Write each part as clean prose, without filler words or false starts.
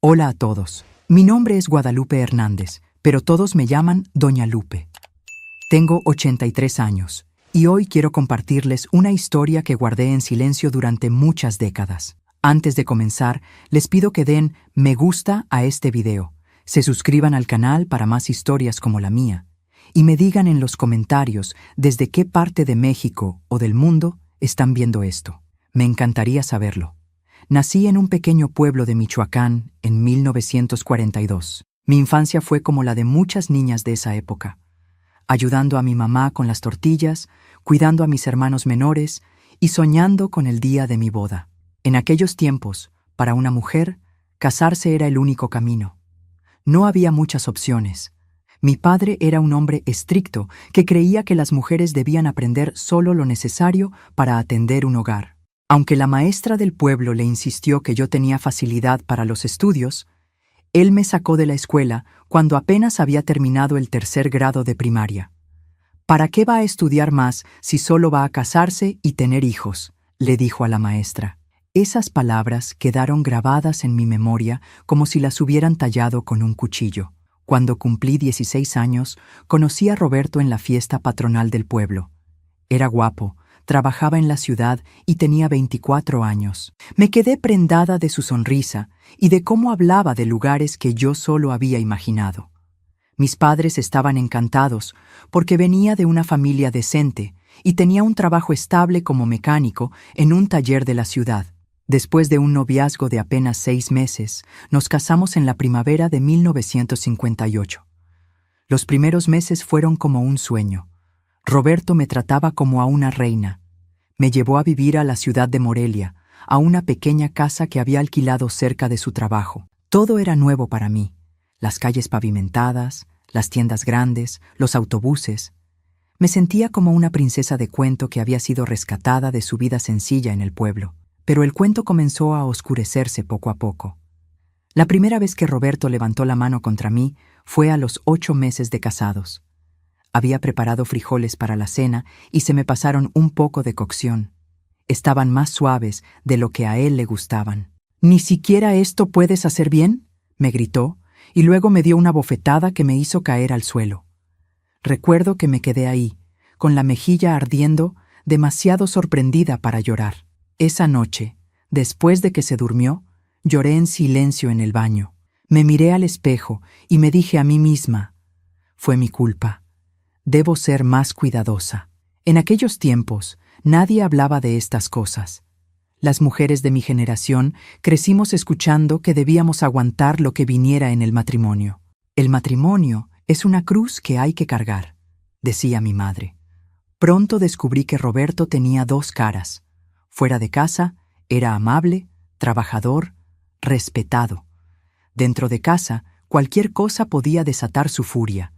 Hola a todos. Mi nombre es Guadalupe Hernández, pero todos me llaman Doña Lupe. Tengo 83 años y hoy quiero compartirles una historia que guardé en silencio durante muchas décadas. Antes de comenzar, les pido que den me gusta a este video, se suscriban al canal para más historias como la mía y me digan en los comentarios desde qué parte de México o del mundo están viendo esto. Me encantaría saberlo. Nací en un pequeño pueblo de Michoacán en 1942. Mi infancia fue como la de muchas niñas de esa época, ayudando a mi mamá con las tortillas, cuidando a mis hermanos menores y soñando con el día de mi boda. En aquellos tiempos, para una mujer, casarse era el único camino. No había muchas opciones. Mi padre era un hombre estricto que creía que las mujeres debían aprender solo lo necesario para atender un hogar. Aunque la maestra del pueblo le insistió que yo tenía facilidad para los estudios, él me sacó de la escuela cuando apenas había terminado el 3er grado de primaria. ¿Para qué va a estudiar más si solo va a casarse y tener hijos?, le dijo a la maestra. Esas palabras quedaron grabadas en mi memoria como si las hubieran tallado con un cuchillo. Cuando cumplí 16 años, conocí a Roberto en la fiesta patronal del pueblo. Era guapo, trabajaba en la ciudad y tenía 24 años. Me quedé prendada de su sonrisa y de cómo hablaba de lugares que yo solo había imaginado. Mis padres estaban encantados porque venía de una familia decente y tenía un trabajo estable como mecánico en un taller de la ciudad. Después de un noviazgo de apenas 6 meses, nos casamos en la primavera de 1958. Los primeros meses fueron como un sueño. Roberto me trataba como a una reina. Me llevó a vivir a la ciudad de Morelia, a una pequeña casa que había alquilado cerca de su trabajo. Todo era nuevo para mí. Las calles pavimentadas, las tiendas grandes, los autobuses. Me sentía como una princesa de cuento que había sido rescatada de su vida sencilla en el pueblo. Pero el cuento comenzó a oscurecerse poco a poco. La primera vez que Roberto levantó la mano contra mí fue a los 8 meses de casados. Había preparado frijoles para la cena y se me pasaron un poco de cocción. Estaban más suaves de lo que a él le gustaban. «¿Ni siquiera esto puedes hacer bien?», me gritó, y luego me dio una bofetada que me hizo caer al suelo. Recuerdo que me quedé ahí, con la mejilla ardiendo, demasiado sorprendida para llorar. Esa noche, después de que se durmió, lloré en silencio en el baño. Me miré al espejo y me dije a mí misma, fue mi culpa. Debo ser más cuidadosa. En aquellos tiempos, nadie hablaba de estas cosas. Las mujeres de mi generación crecimos escuchando que debíamos aguantar lo que viniera en el matrimonio. El matrimonio es una cruz que hay que cargar, decía mi madre. Pronto descubrí que Roberto tenía 2 caras. Fuera de casa, era amable, trabajador, respetado. Dentro de casa, cualquier cosa podía desatar su furia.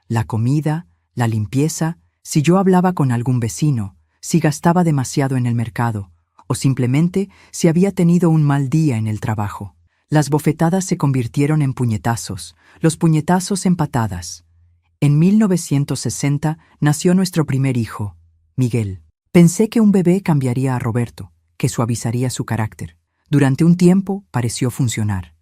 La comida, la limpieza, si yo hablaba con algún vecino, si gastaba demasiado en el mercado, o simplemente si había tenido un mal día en el trabajo. Las bofetadas se convirtieron en puñetazos, los puñetazos en patadas. En 1960 nació nuestro primer hijo, Miguel. Pensé que un bebé cambiaría a Roberto, que suavizaría su carácter. Durante un tiempo pareció funcionar.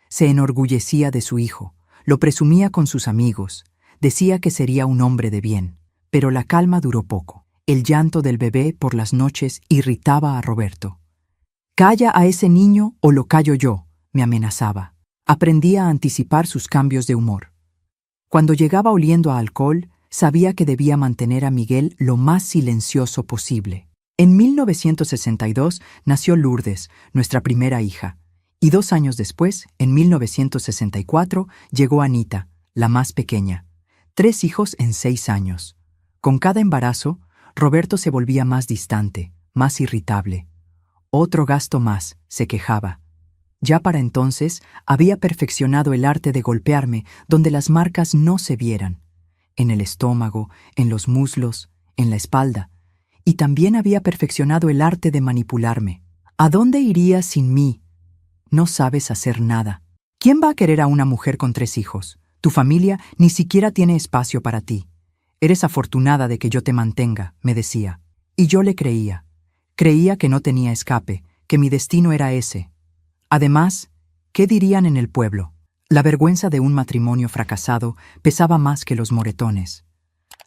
Se enorgullecía de su hijo, lo presumía con sus amigos, decía que sería un hombre de bien, pero la calma duró poco. El llanto del bebé por las noches irritaba a Roberto. «Calla a ese niño o lo callo yo», me amenazaba. Aprendí a anticipar sus cambios de humor. Cuando llegaba oliendo a alcohol, sabía que debía mantener a Miguel lo más silencioso posible. En 1962 nació Lourdes, nuestra primera hija, y 2 años después, en 1964, llegó Anita, la más pequeña. 3 hijos en 6 años. Con cada embarazo, Roberto se volvía más distante, más irritable. «Otro gasto más», se quejaba. Ya para entonces había perfeccionado el arte de golpearme donde las marcas no se vieran. En el estómago, en los muslos, en la espalda. Y también había perfeccionado el arte de manipularme. «¿A dónde irías sin mí? No sabes hacer nada. ¿Quién va a querer a una mujer con 3 hijos? Tu familia ni siquiera tiene espacio para ti. Eres afortunada de que yo te mantenga», me decía. Y yo le creía. Creía que no tenía escape, que mi destino era ese. Además, ¿Qué dirían en el pueblo? La vergüenza de un matrimonio fracasado pesaba más que los moretones.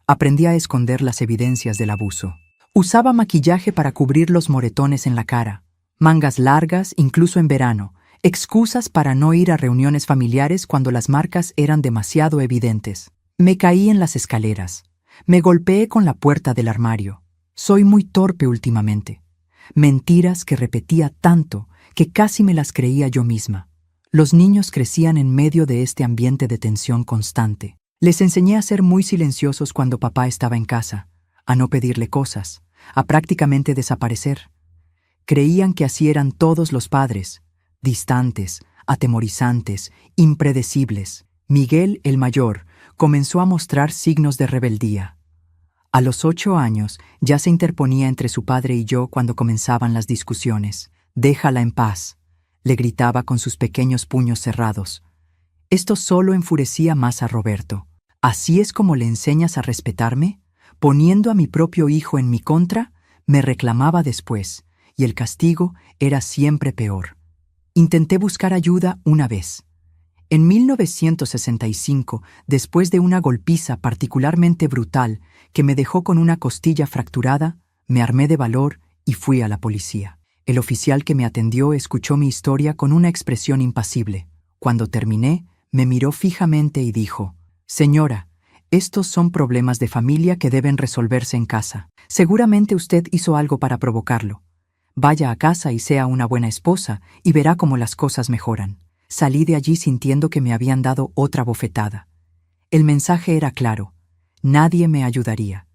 Aprendí a esconder las evidencias del abuso. Usaba maquillaje para cubrir los moretones en la cara, mangas largas incluso en verano, excusas para no ir a reuniones familiares cuando las marcas eran demasiado evidentes. Me caí en las escaleras. Me golpeé con la puerta del armario. Soy muy torpe últimamente. Mentiras que repetía tanto que casi me las creía yo misma. Los niños crecían en medio de este ambiente de tensión constante. Les enseñé a ser muy silenciosos cuando papá estaba en casa, a no pedirle cosas, a prácticamente desaparecer. Creían que así eran todos los padres, distantes, atemorizantes, impredecibles. Miguel, el mayor, comenzó a mostrar signos de rebeldía. A los 8 años ya se interponía entre su padre y yo cuando comenzaban las discusiones. «Déjala en paz», le gritaba con sus pequeños puños cerrados. Esto solo enfurecía más a Roberto. «¿Así es como le enseñas a respetarme? Poniendo a mi propio hijo en mi contra», me reclamaba después, y el castigo era siempre peor. Intenté buscar ayuda una vez. En 1965, después de una golpiza particularmente brutal que me dejó con una costilla fracturada, me armé de valor y fui a la policía. El oficial que me atendió escuchó mi historia con una expresión impasible. Cuando terminé, me miró fijamente y dijo: «Señora, estos son problemas de familia que deben resolverse en casa. Seguramente usted hizo algo para provocarlo. Vaya a casa y sea una buena esposa y verá cómo las cosas mejoran». Salí de allí sintiendo que me habían dado otra bofetada. El mensaje era claro: nadie me ayudaría.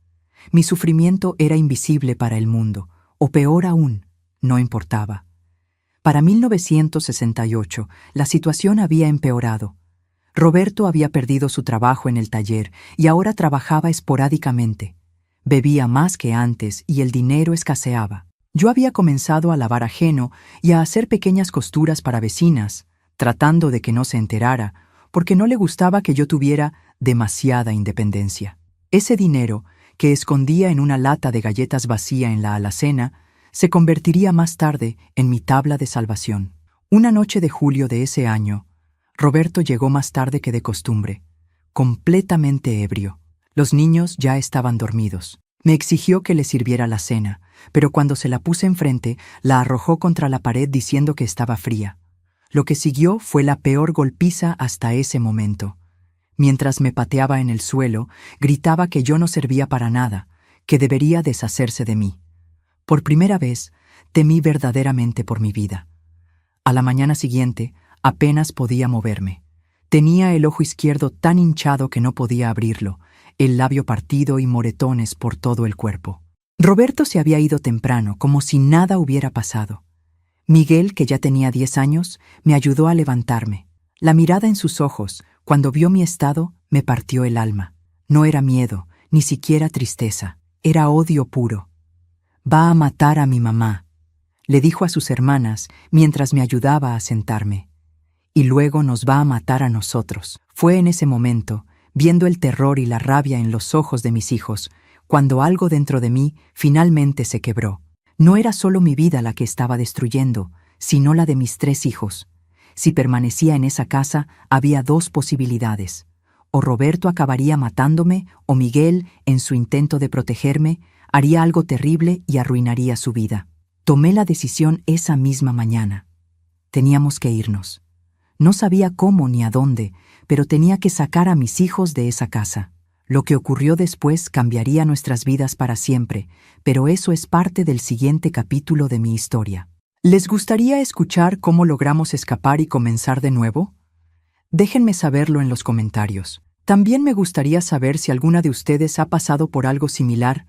Mi sufrimiento era invisible para el mundo, o peor aún, no importaba. Para 1968, la situación había empeorado. Roberto había perdido su trabajo en el taller y ahora trabajaba esporádicamente. Bebía más que antes y el dinero escaseaba. Yo había comenzado a lavar ajeno y a hacer pequeñas costuras para vecinas, tratando de que no se enterara, porque no le gustaba que yo tuviera demasiada independencia. Ese dinero, que escondía en una lata de galletas vacía en la alacena, se convertiría más tarde en mi tabla de salvación. Una noche de julio de ese año, Roberto llegó más tarde que de costumbre, completamente ebrio. Los niños ya estaban dormidos. Me exigió que le sirviera la cena, pero cuando se la puse enfrente, la arrojó contra la pared diciendo que estaba fría. Lo que siguió fue la peor golpiza hasta ese momento. Mientras me pateaba en el suelo, gritaba que yo no servía para nada, que debería deshacerse de mí. Por primera vez, temí verdaderamente por mi vida. A la mañana siguiente, apenas podía moverme. Tenía el ojo izquierdo tan hinchado que no podía abrirlo, el labio partido y moretones por todo el cuerpo. Roberto se había ido temprano, como si nada hubiera pasado. Miguel, que ya tenía 10 años, me ayudó a levantarme. La mirada en sus ojos, cuando vio mi estado, me partió el alma. No era miedo, ni siquiera tristeza, era odio puro. «Va a matar a mi mamá», le dijo a sus hermanas mientras me ayudaba a sentarme. «Y luego nos va a matar a nosotros». Fue en ese momento, viendo el terror y la rabia en los ojos de mis hijos, cuando algo dentro de mí finalmente se quebró. No era solo mi vida la que estaba destruyendo, sino la de mis 3 hijos. Si permanecía en esa casa, había 2 posibilidades. O Roberto acabaría matándome, o Miguel, en su intento de protegerme, haría algo terrible y arruinaría su vida. Tomé la decisión esa misma mañana. Teníamos que irnos. No sabía cómo ni a dónde, pero tenía que sacar a mis hijos de esa casa. Lo que ocurrió después cambiaría nuestras vidas para siempre, pero eso es parte del siguiente capítulo de mi historia. ¿Les gustaría escuchar cómo logramos escapar y comenzar de nuevo? Déjenme saberlo en los comentarios. También me gustaría saber si alguna de ustedes ha pasado por algo similar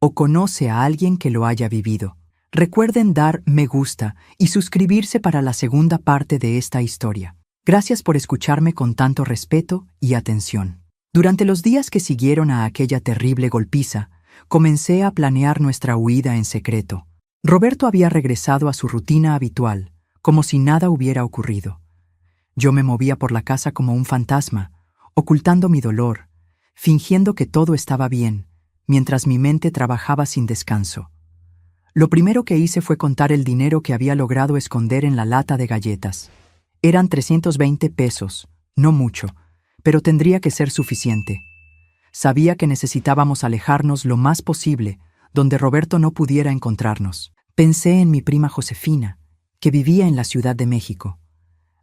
o conoce a alguien que lo haya vivido. Recuerden dar me gusta y suscribirse para la segunda parte de esta historia. Gracias por escucharme con tanto respeto y atención. Durante los días que siguieron a aquella terrible golpiza, comencé a planear nuestra huida en secreto. Roberto había regresado a su rutina habitual, como si nada hubiera ocurrido. Yo me movía por la casa como un fantasma, ocultando mi dolor, fingiendo que todo estaba bien, mientras mi mente trabajaba sin descanso. Lo primero que hice fue contar el dinero que había logrado esconder en la lata de galletas. Eran 320 pesos, no mucho, pero tendría que ser suficiente. Sabía que necesitábamos alejarnos lo más posible, donde Roberto no pudiera encontrarnos. Pensé en mi prima Josefina, que vivía en la Ciudad de México.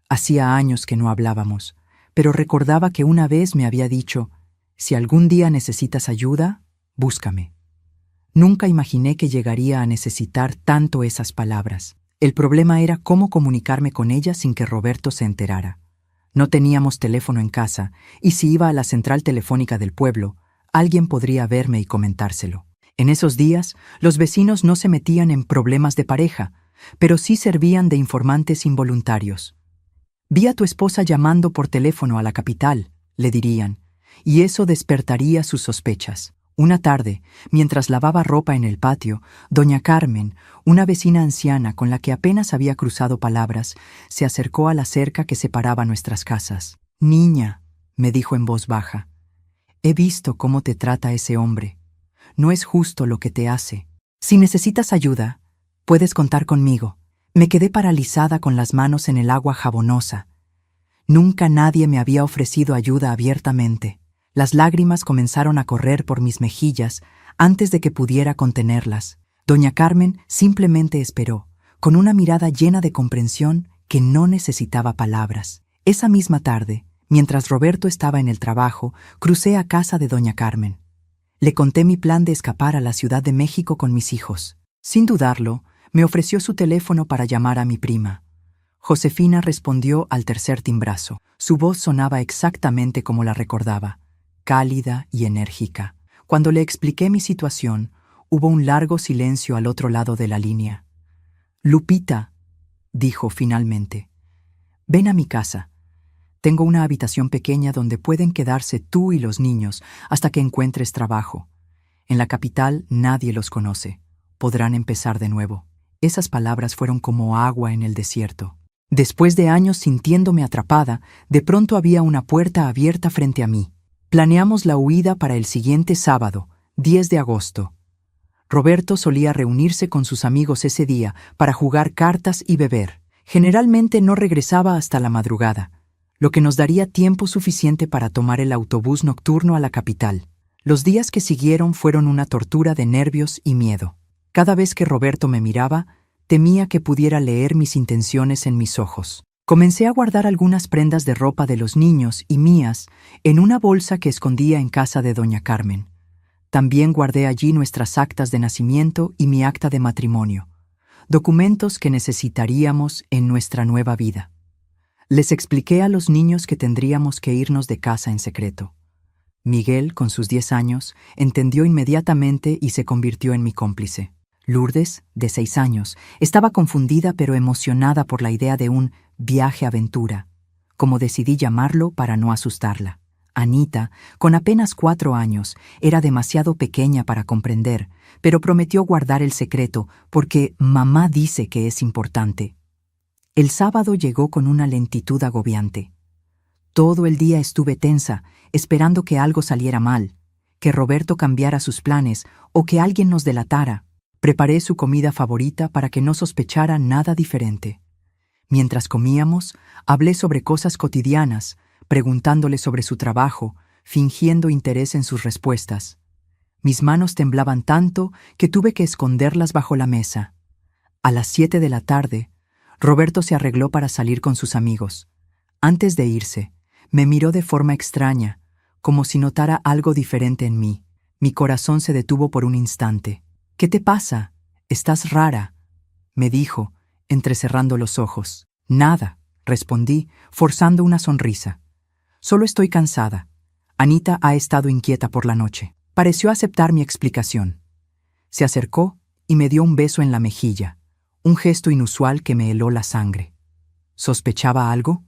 Hacía años que no hablábamos, pero recordaba que una vez me había dicho: si algún día necesitas ayuda, búscame. Nunca imaginé que llegaría a necesitar tanto esas palabras. El problema era cómo comunicarme con ella sin que Roberto se enterara. No teníamos teléfono en casa, y si iba a la central telefónica del pueblo, alguien podría verme y comentárselo. En esos días, los vecinos no se metían en problemas de pareja, pero sí servían de informantes involuntarios. Vi a tu esposa llamando por teléfono a la capital, le dirían, y eso despertaría sus sospechas. Una tarde, mientras lavaba ropa en el patio, doña Carmen, una vecina anciana con la que apenas había cruzado palabras, se acercó a la cerca que separaba nuestras casas. «Niña», me dijo en voz baja, «he visto cómo te trata ese hombre. No es justo lo que te hace. Si necesitas ayuda, puedes contar conmigo». Me quedé paralizada con las manos en el agua jabonosa. Nunca nadie me había ofrecido ayuda abiertamente. Las lágrimas comenzaron a correr por mis mejillas antes de que pudiera contenerlas. Doña Carmen simplemente esperó, con una mirada llena de comprensión que no necesitaba palabras. Esa misma tarde, mientras Roberto estaba en el trabajo, crucé a casa de doña Carmen. Le conté mi plan de escapar a la Ciudad de México con mis hijos. Sin dudarlo, me ofreció su teléfono para llamar a mi prima. Josefina respondió al tercer timbrazo. Su voz sonaba exactamente como la recordaba, cálida y enérgica. Cuando le expliqué mi situación, hubo un largo silencio al otro lado de la línea. «Lupita», dijo finalmente, «ven a mi casa. Tengo una habitación pequeña donde pueden quedarse tú y los niños hasta que encuentres trabajo. En la capital nadie los conoce. Podrán empezar de nuevo». Esas palabras fueron como agua en el desierto. Después de años sintiéndome atrapada, de pronto había una puerta abierta frente a mí. Planeamos la huida para el siguiente sábado, 10 de agosto. Roberto solía reunirse con sus amigos ese día para jugar cartas y beber. Generalmente no regresaba hasta la madrugada, lo que nos daría tiempo suficiente para tomar el autobús nocturno a la capital. Los días que siguieron fueron una tortura de nervios y miedo. Cada vez que Roberto me miraba, temía que pudiera leer mis intenciones en mis ojos. Comencé a guardar algunas prendas de ropa de los niños y mías en una bolsa que escondía en casa de doña Carmen. También guardé allí nuestras actas de nacimiento y mi acta de matrimonio, documentos que necesitaríamos en nuestra nueva vida. Les expliqué a los niños que tendríamos que irnos de casa en secreto. Miguel, con sus 10 años, entendió inmediatamente y se convirtió en mi cómplice. Lourdes, de 6 años, estaba confundida pero emocionada por la idea de un viaje aventura, como decidí llamarlo para no asustarla. Anita, con apenas 4 años, era demasiado pequeña para comprender, pero prometió guardar el secreto porque mamá dice que es importante. El sábado llegó con una lentitud agobiante. Todo el día estuve tensa, esperando que algo saliera mal, que Roberto cambiara sus planes o que alguien nos delatara. Preparé su comida favorita para que no sospechara nada diferente. Mientras comíamos, hablé sobre cosas cotidianas, preguntándole sobre su trabajo, fingiendo interés en sus respuestas. Mis manos temblaban tanto que tuve que esconderlas bajo la mesa. A las 7 de la tarde, Roberto se arregló para salir con sus amigos. Antes de irse, me miró de forma extraña, como si notara algo diferente en mí. Mi corazón se detuvo por un instante. «¿Qué te pasa? Estás rara», me dijo, entrecerrando los ojos. «Nada», respondí, forzando una sonrisa. «Solo estoy cansada. Anita ha estado inquieta por la noche». Pareció aceptar mi explicación. Se acercó y me dio un beso en la mejilla, un gesto inusual que me heló la sangre. ¿Sospechaba algo?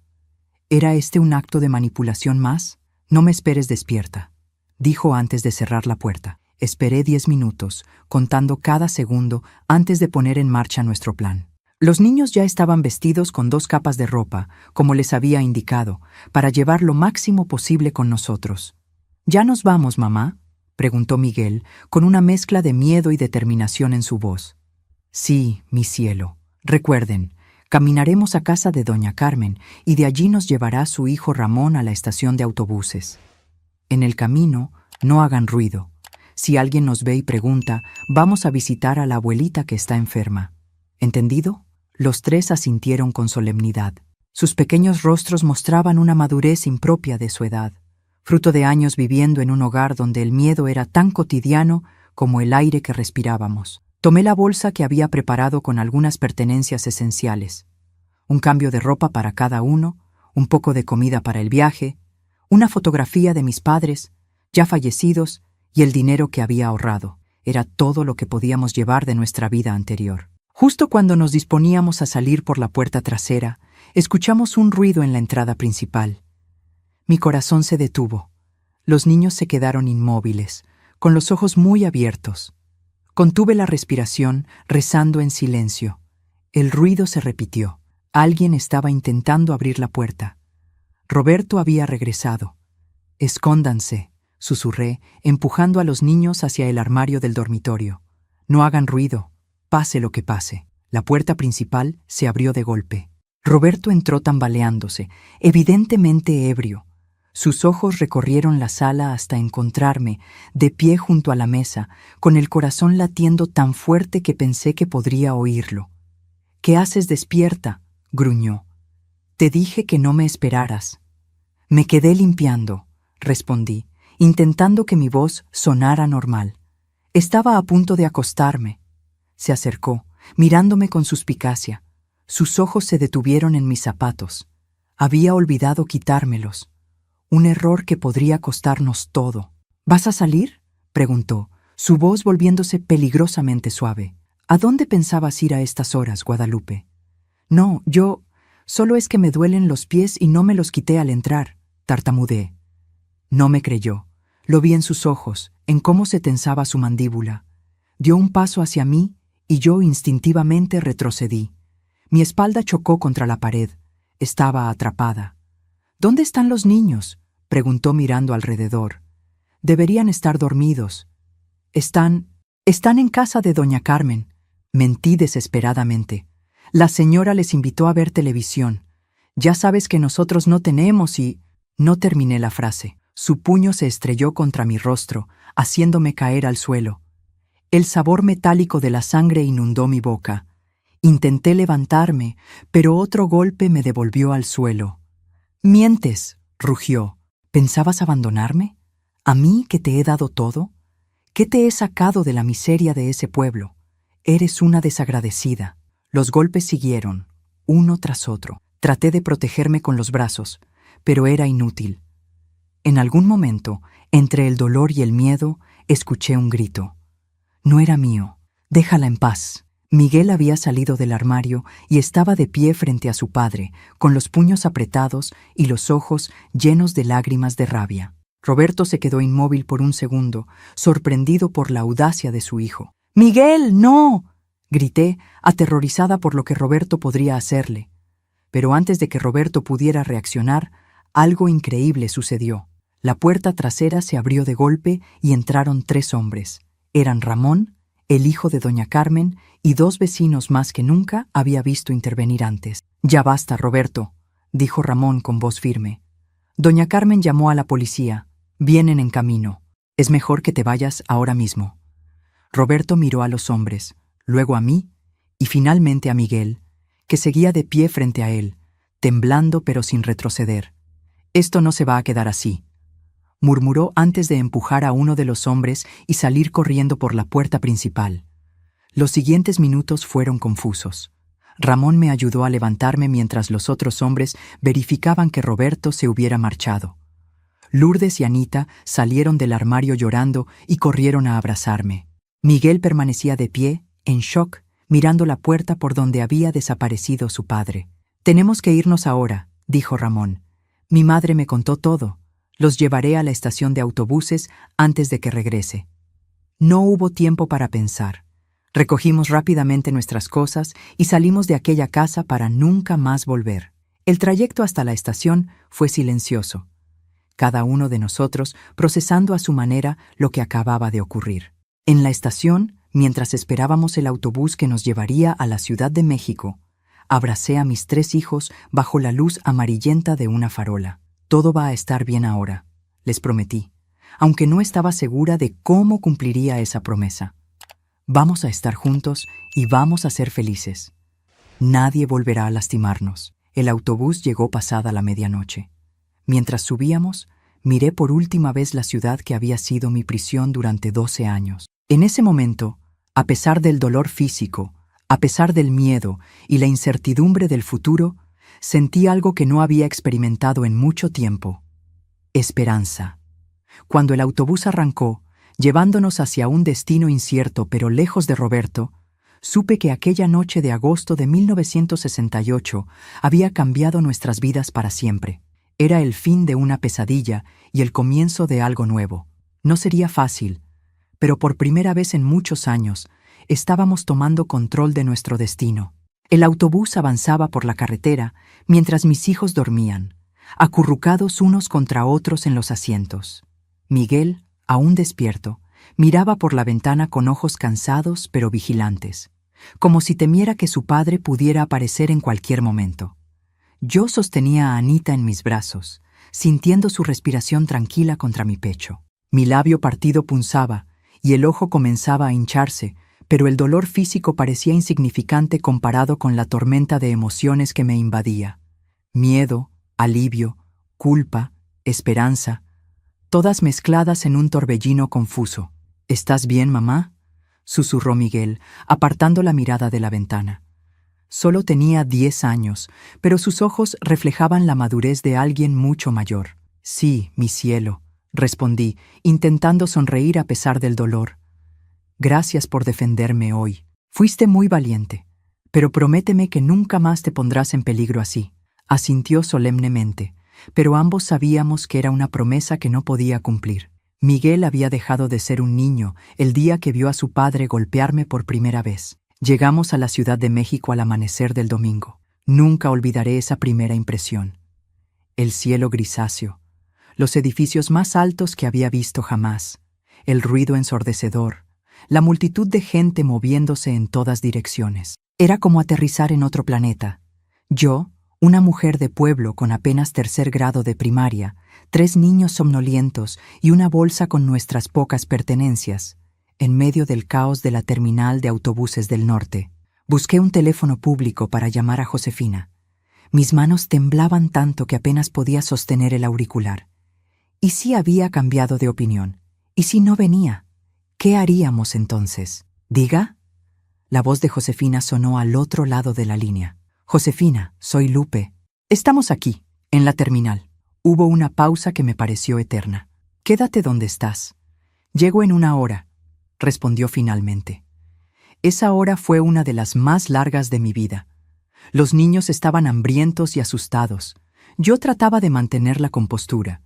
¿Era este un acto de manipulación más? «No me esperes despierta», dijo antes de cerrar la puerta. Esperé 10 minutos, contando cada segundo antes de poner en marcha nuestro plan. Los niños ya estaban vestidos con 2 capas de ropa, como les había indicado, para llevar lo máximo posible con nosotros. «¿Ya nos vamos, mamá?», preguntó Miguel, con una mezcla de miedo y determinación en su voz. «Sí, mi cielo. Recuerden, Caminaremos a casa de doña Carmen y de allí nos llevará su hijo Ramón a la estación de autobuses. En el camino, no hagan ruido. Si alguien nos ve y pregunta, vamos a visitar a la abuelita que está enferma. ¿Entendido? Los tres asintieron con solemnidad. Sus pequeños rostros mostraban una madurez impropia de su edad, fruto de años viviendo en un hogar donde el miedo era tan cotidiano como el aire que respirábamos. Tomé la bolsa que había preparado con algunas pertenencias esenciales. Un cambio de ropa para cada uno, un poco de comida para el viaje, una fotografía de mis padres, ya fallecidos, y el dinero que había ahorrado. Era todo lo que podíamos llevar de nuestra vida anterior. Justo cuando nos disponíamos a salir por la puerta trasera, escuchamos un ruido en la entrada principal. Mi corazón se detuvo. Los niños se quedaron inmóviles, con los ojos muy abiertos. Contuve la respiración, rezando en silencio. El ruido se repitió. Alguien estaba intentando abrir la puerta. Roberto había regresado. «Escóndanse», susurré, empujando a los niños hacia el armario del dormitorio. «No hagan ruido, pase lo que pase». La puerta principal se abrió de golpe. Roberto entró tambaleándose, evidentemente ebrio. Sus ojos recorrieron la sala hasta encontrarme, de pie junto a la mesa, con el corazón latiendo tan fuerte que pensé que podría oírlo. «¿Qué haces despierta?», gruñó. «Te dije que no me esperaras». «Me quedé limpiando», respondí, intentando que mi voz sonara normal. Estaba a punto de acostarme. Se acercó, mirándome con suspicacia. Sus ojos se detuvieron en mis zapatos. Había olvidado quitármelos. Un error que podría costarnos todo. «¿Vas a salir?», preguntó, su voz volviéndose peligrosamente suave. «¿A dónde pensabas ir a estas horas, Guadalupe?» «No, solo es que me duelen los pies y no me los quité al entrar», tartamudeé. No me creyó. Lo vi en sus ojos, en cómo se tensaba su mandíbula. Dio un paso hacia mí y yo instintivamente retrocedí. Mi espalda chocó contra la pared. Estaba atrapada. «¿Dónde están los niños?», preguntó mirando alrededor. «Deberían estar dormidos». Están en casa de doña Carmen», mentí desesperadamente. «La señora les invitó a ver televisión. Ya sabes que nosotros no tenemos y...». No terminé la frase. Su puño se estrelló contra mi rostro, haciéndome caer al suelo. El sabor metálico de la sangre inundó mi boca. Intenté levantarme, pero otro golpe me devolvió al suelo. «Mientes», rugió. «¿Pensabas abandonarme? ¿A mí que te he dado todo? ¿Qué te he sacado de la miseria de ese pueblo? Eres una desagradecida». Los golpes siguieron, uno tras otro. Traté de protegerme con los brazos, pero era inútil. En algún momento, entre el dolor y el miedo, escuché un grito. No era mío. «Déjala en paz». Miguel había salido del armario y estaba de pie frente a su padre, con los puños apretados y los ojos llenos de lágrimas de rabia. Roberto se quedó inmóvil por un segundo, sorprendido por la audacia de su hijo. «¡Miguel, no!», grité, aterrorizada por lo que Roberto podría hacerle. Pero antes de que Roberto pudiera reaccionar, algo increíble sucedió. La puerta trasera se abrió de golpe y entraron 3 hombres. Eran Ramón, el hijo de doña Carmen, y 2 vecinos más que nunca había visto intervenir antes. «Ya basta, Roberto», dijo Ramón con voz firme. «Doña Carmen llamó a la policía. Vienen en camino. Es mejor que te vayas ahora mismo». Roberto miró a los hombres, luego a mí y finalmente a Miguel, que seguía de pie frente a él, temblando pero sin retroceder. «Esto no se va a quedar así», murmuró antes de empujar a uno de los hombres y salir corriendo por la puerta principal. Los siguientes minutos fueron confusos. Ramón me ayudó a levantarme mientras los otros hombres verificaban que Roberto se hubiera marchado. Lourdes y Anita salieron del armario llorando y corrieron a abrazarme. Miguel permanecía de pie, en shock, mirando la puerta por donde había desaparecido su padre. «Tenemos que irnos ahora», dijo Ramón. «Mi madre me contó todo. Los llevaré a la estación de autobuses antes de que regrese». No hubo tiempo para pensar. Recogimos rápidamente nuestras cosas y salimos de aquella casa para nunca más volver. El trayecto hasta la estación fue silencioso. Cada uno de nosotros procesando a su manera lo que acababa de ocurrir. En la estación, mientras esperábamos el autobús que nos llevaría a la Ciudad de México, Abracé a mis 3 hijos bajo la luz amarillenta de una farola. Todo va a estar bien ahora, les prometí, aunque no estaba segura de cómo cumpliría esa promesa. Vamos a estar juntos y vamos a ser felices. Nadie volverá a lastimarnos. El autobús llegó pasada la medianoche. Mientras subíamos, miré por última vez la ciudad que había sido mi prisión durante 12 años. En ese momento, a pesar del dolor físico, a pesar del miedo y la incertidumbre del futuro, sentí algo que no había experimentado en mucho tiempo: esperanza. Cuando el autobús arrancó, llevándonos hacia un destino incierto pero lejos de Roberto, supe que aquella noche de agosto de 1968 había cambiado nuestras vidas para siempre. Era el fin de una pesadilla y el comienzo de algo nuevo. No sería fácil, pero por primera vez en muchos años estábamos tomando control de nuestro destino. El autobús avanzaba por la carretera mientras mis hijos dormían, acurrucados unos contra otros en los asientos. Miguel, aún despierto, miraba por la ventana con ojos cansados pero vigilantes, como si temiera que su padre pudiera aparecer en cualquier momento. Yo sostenía a Anita en mis brazos, sintiendo su respiración tranquila contra mi pecho. Mi labio partido punzaba y el ojo comenzaba a hincharse, pero el dolor físico parecía insignificante comparado con la tormenta de emociones que me invadía. Miedo, alivio, culpa, esperanza, todas mezcladas en un torbellino confuso. ¿Estás bien, mamá?, susurró Miguel, apartando la mirada de la ventana. Solo tenía 10 años, pero sus ojos reflejaban la madurez de alguien mucho mayor. Sí, mi cielo, respondí, intentando sonreír a pesar del dolor. Gracias por defenderme hoy. Fuiste muy valiente, pero prométeme que nunca más te pondrás en peligro así. Asintió solemnemente, pero ambos sabíamos que era una promesa que no podía cumplir. Miguel había dejado de ser un niño el día que vio a su padre golpearme por primera vez. Llegamos a la Ciudad de México al amanecer del domingo. Nunca olvidaré esa primera impresión. El cielo grisáceo, los edificios más altos que había visto jamás, el ruido ensordecedor, la multitud de gente moviéndose en todas direcciones. Era como aterrizar en otro planeta. Yo, una mujer de pueblo con apenas 3er grado de primaria, 3 niños somnolientos y una bolsa con nuestras pocas pertenencias, en medio del caos de la terminal de autobuses del norte. Busqué un teléfono público para llamar a Josefina. Mis manos temblaban tanto que apenas podía sostener el auricular. ¿Y si había cambiado de opinión? ¿Y si no venía? ¿Qué haríamos entonces? ¿Diga? La voz de Josefina sonó al otro lado de la línea. Josefina, soy Lupe. Estamos aquí, en la terminal. Hubo una pausa que me pareció eterna. Quédate donde estás. Llego en 1 hora, respondió finalmente. Esa hora fue una de las más largas de mi vida. Los niños estaban hambrientos y asustados. Yo trataba de mantener la compostura.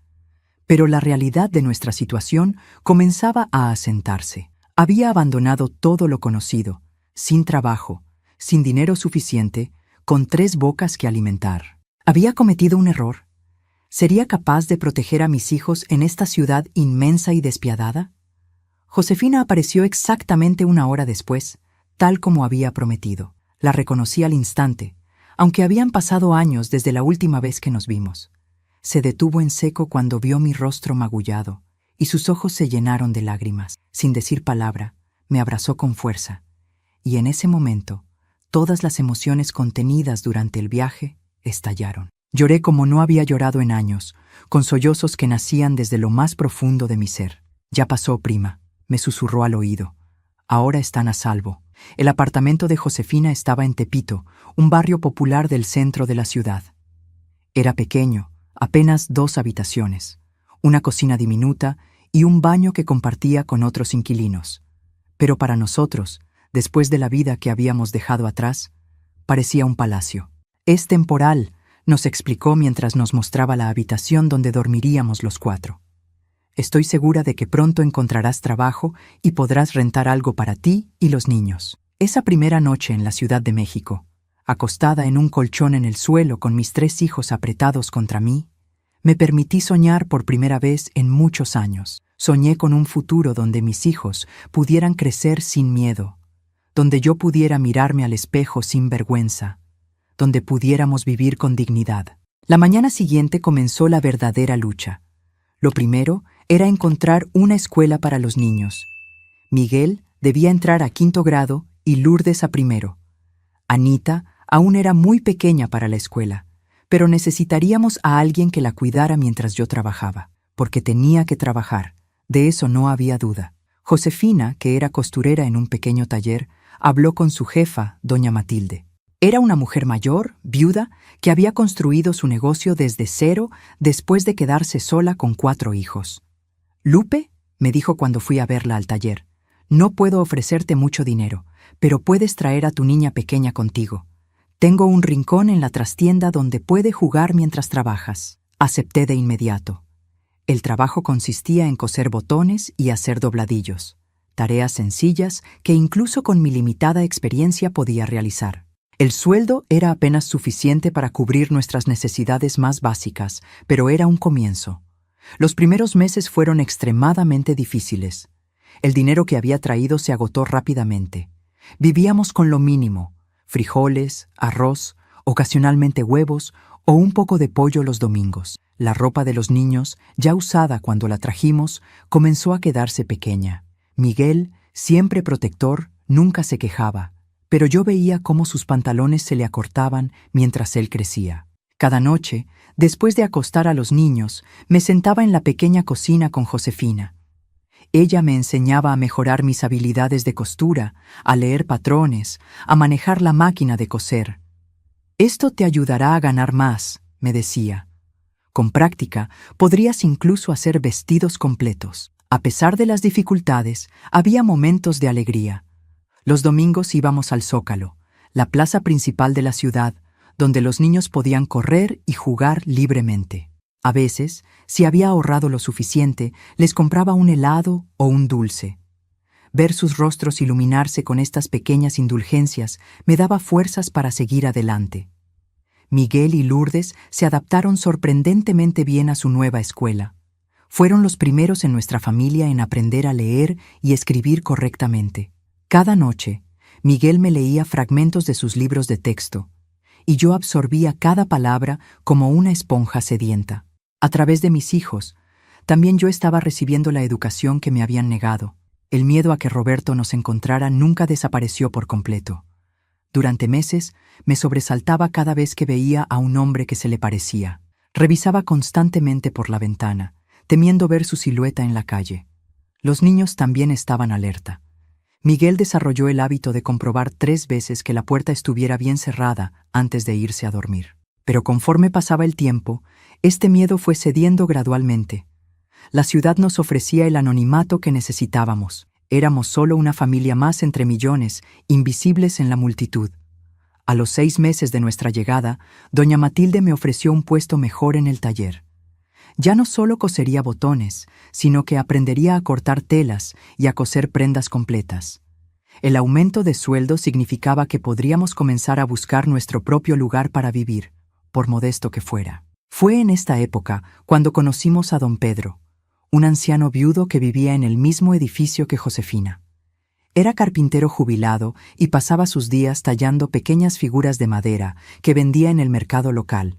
Pero la realidad de nuestra situación comenzaba a asentarse. Había abandonado todo lo conocido, sin trabajo, sin dinero suficiente, con 3 bocas que alimentar. ¿Había cometido un error? ¿Sería capaz de proteger a mis hijos en esta ciudad inmensa y despiadada? Josefina apareció exactamente 1 hora después, tal como había prometido. La reconocí al instante, aunque habían pasado años desde la última vez que nos vimos. Se detuvo en seco cuando vio mi rostro magullado, y sus ojos se llenaron de lágrimas. Sin decir palabra, me abrazó con fuerza, y en ese momento, todas las emociones contenidas durante el viaje estallaron. Lloré como no había llorado en años, con sollozos que nacían desde lo más profundo de mi ser. «Ya pasó, prima», me susurró al oído. «Ahora están a salvo». El apartamento de Josefina estaba en Tepito, un barrio popular del centro de la ciudad. Era pequeño, apenas 2 habitaciones, una cocina diminuta y un baño que compartía con otros inquilinos. Pero para nosotros, después de la vida que habíamos dejado atrás, parecía un palacio. «Es temporal», nos explicó mientras nos mostraba la habitación donde dormiríamos los 4. «Estoy segura de que pronto encontrarás trabajo y podrás rentar algo para ti y los niños». Esa primera noche en la Ciudad de México, acostada en un colchón en el suelo con mis 3 hijos apretados contra mí, me permití soñar por primera vez en muchos años. Soñé con un futuro donde mis hijos pudieran crecer sin miedo, donde yo pudiera mirarme al espejo sin vergüenza, donde pudiéramos vivir con dignidad. La mañana siguiente comenzó la verdadera lucha. Lo primero era encontrar una escuela para los niños. Miguel debía entrar a 5º grado y Lourdes a 1º. Anita aún era muy pequeña para la escuela, pero necesitaríamos a alguien que la cuidara mientras yo trabajaba, porque tenía que trabajar, de eso no había duda. Josefina, que era costurera en un pequeño taller, habló con su jefa, doña Matilde. Era una mujer mayor, viuda, que había construido su negocio desde cero después de quedarse sola con 4 hijos. «Lupe», me dijo cuando fui a verla al taller, «no puedo ofrecerte mucho dinero, pero puedes traer a tu niña pequeña contigo. Tengo un rincón en la trastienda donde puede jugar mientras trabajas». Acepté de inmediato. El trabajo consistía en coser botones y hacer dobladillos, tareas sencillas que incluso con mi limitada experiencia podía realizar. El sueldo era apenas suficiente para cubrir nuestras necesidades más básicas, pero era un comienzo. Los primeros meses fueron extremadamente difíciles. El dinero que había traído se agotó rápidamente. Vivíamos con lo mínimo: frijoles, arroz, ocasionalmente huevos o un poco de pollo los domingos. La ropa de los niños, ya usada cuando la trajimos, comenzó a quedarse pequeña. Miguel, siempre protector, nunca se quejaba, pero yo veía cómo sus pantalones se le acortaban mientras él crecía. Cada noche, después de acostar a los niños, me sentaba en la pequeña cocina con Josefina. Ella me enseñaba a mejorar mis habilidades de costura, a leer patrones, a manejar la máquina de coser. «Esto te ayudará a ganar más», me decía. «Con práctica, podrías incluso hacer vestidos completos». A pesar de las dificultades, había momentos de alegría. Los domingos íbamos al Zócalo, la plaza principal de la ciudad, donde los niños podían correr y jugar libremente. A veces, si había ahorrado lo suficiente, les compraba un helado o un dulce. Ver sus rostros iluminarse con estas pequeñas indulgencias me daba fuerzas para seguir adelante. Miguel y Lourdes se adaptaron sorprendentemente bien a su nueva escuela. Fueron los primeros en nuestra familia en aprender a leer y escribir correctamente. Cada noche, Miguel me leía fragmentos de sus libros de texto, y yo absorbía cada palabra como una esponja sedienta. A través de mis hijos, también yo estaba recibiendo la educación que me habían negado. El miedo a que Roberto nos encontrara nunca desapareció por completo. Durante meses, me sobresaltaba cada vez que veía a un hombre que se le parecía. Revisaba constantemente por la ventana, temiendo ver su silueta en la calle. Los niños también estaban alerta. Miguel desarrolló el hábito de comprobar 3 veces que la puerta estuviera bien cerrada antes de irse a dormir. Pero conforme pasaba el tiempo, este miedo fue cediendo gradualmente. La ciudad nos ofrecía el anonimato que necesitábamos. Éramos solo una familia más entre millones, invisibles en la multitud. A los 6 meses de nuestra llegada, doña Matilde me ofreció un puesto mejor en el taller. Ya no solo cosería botones, sino que aprendería a cortar telas y a coser prendas completas. El aumento de sueldo significaba que podríamos comenzar a buscar nuestro propio lugar para vivir, por modesto que fuera. Fue en esta época cuando conocimos a don Pedro, un anciano viudo que vivía en el mismo edificio que Josefina. Era carpintero jubilado y pasaba sus días tallando pequeñas figuras de madera que vendía en el mercado local.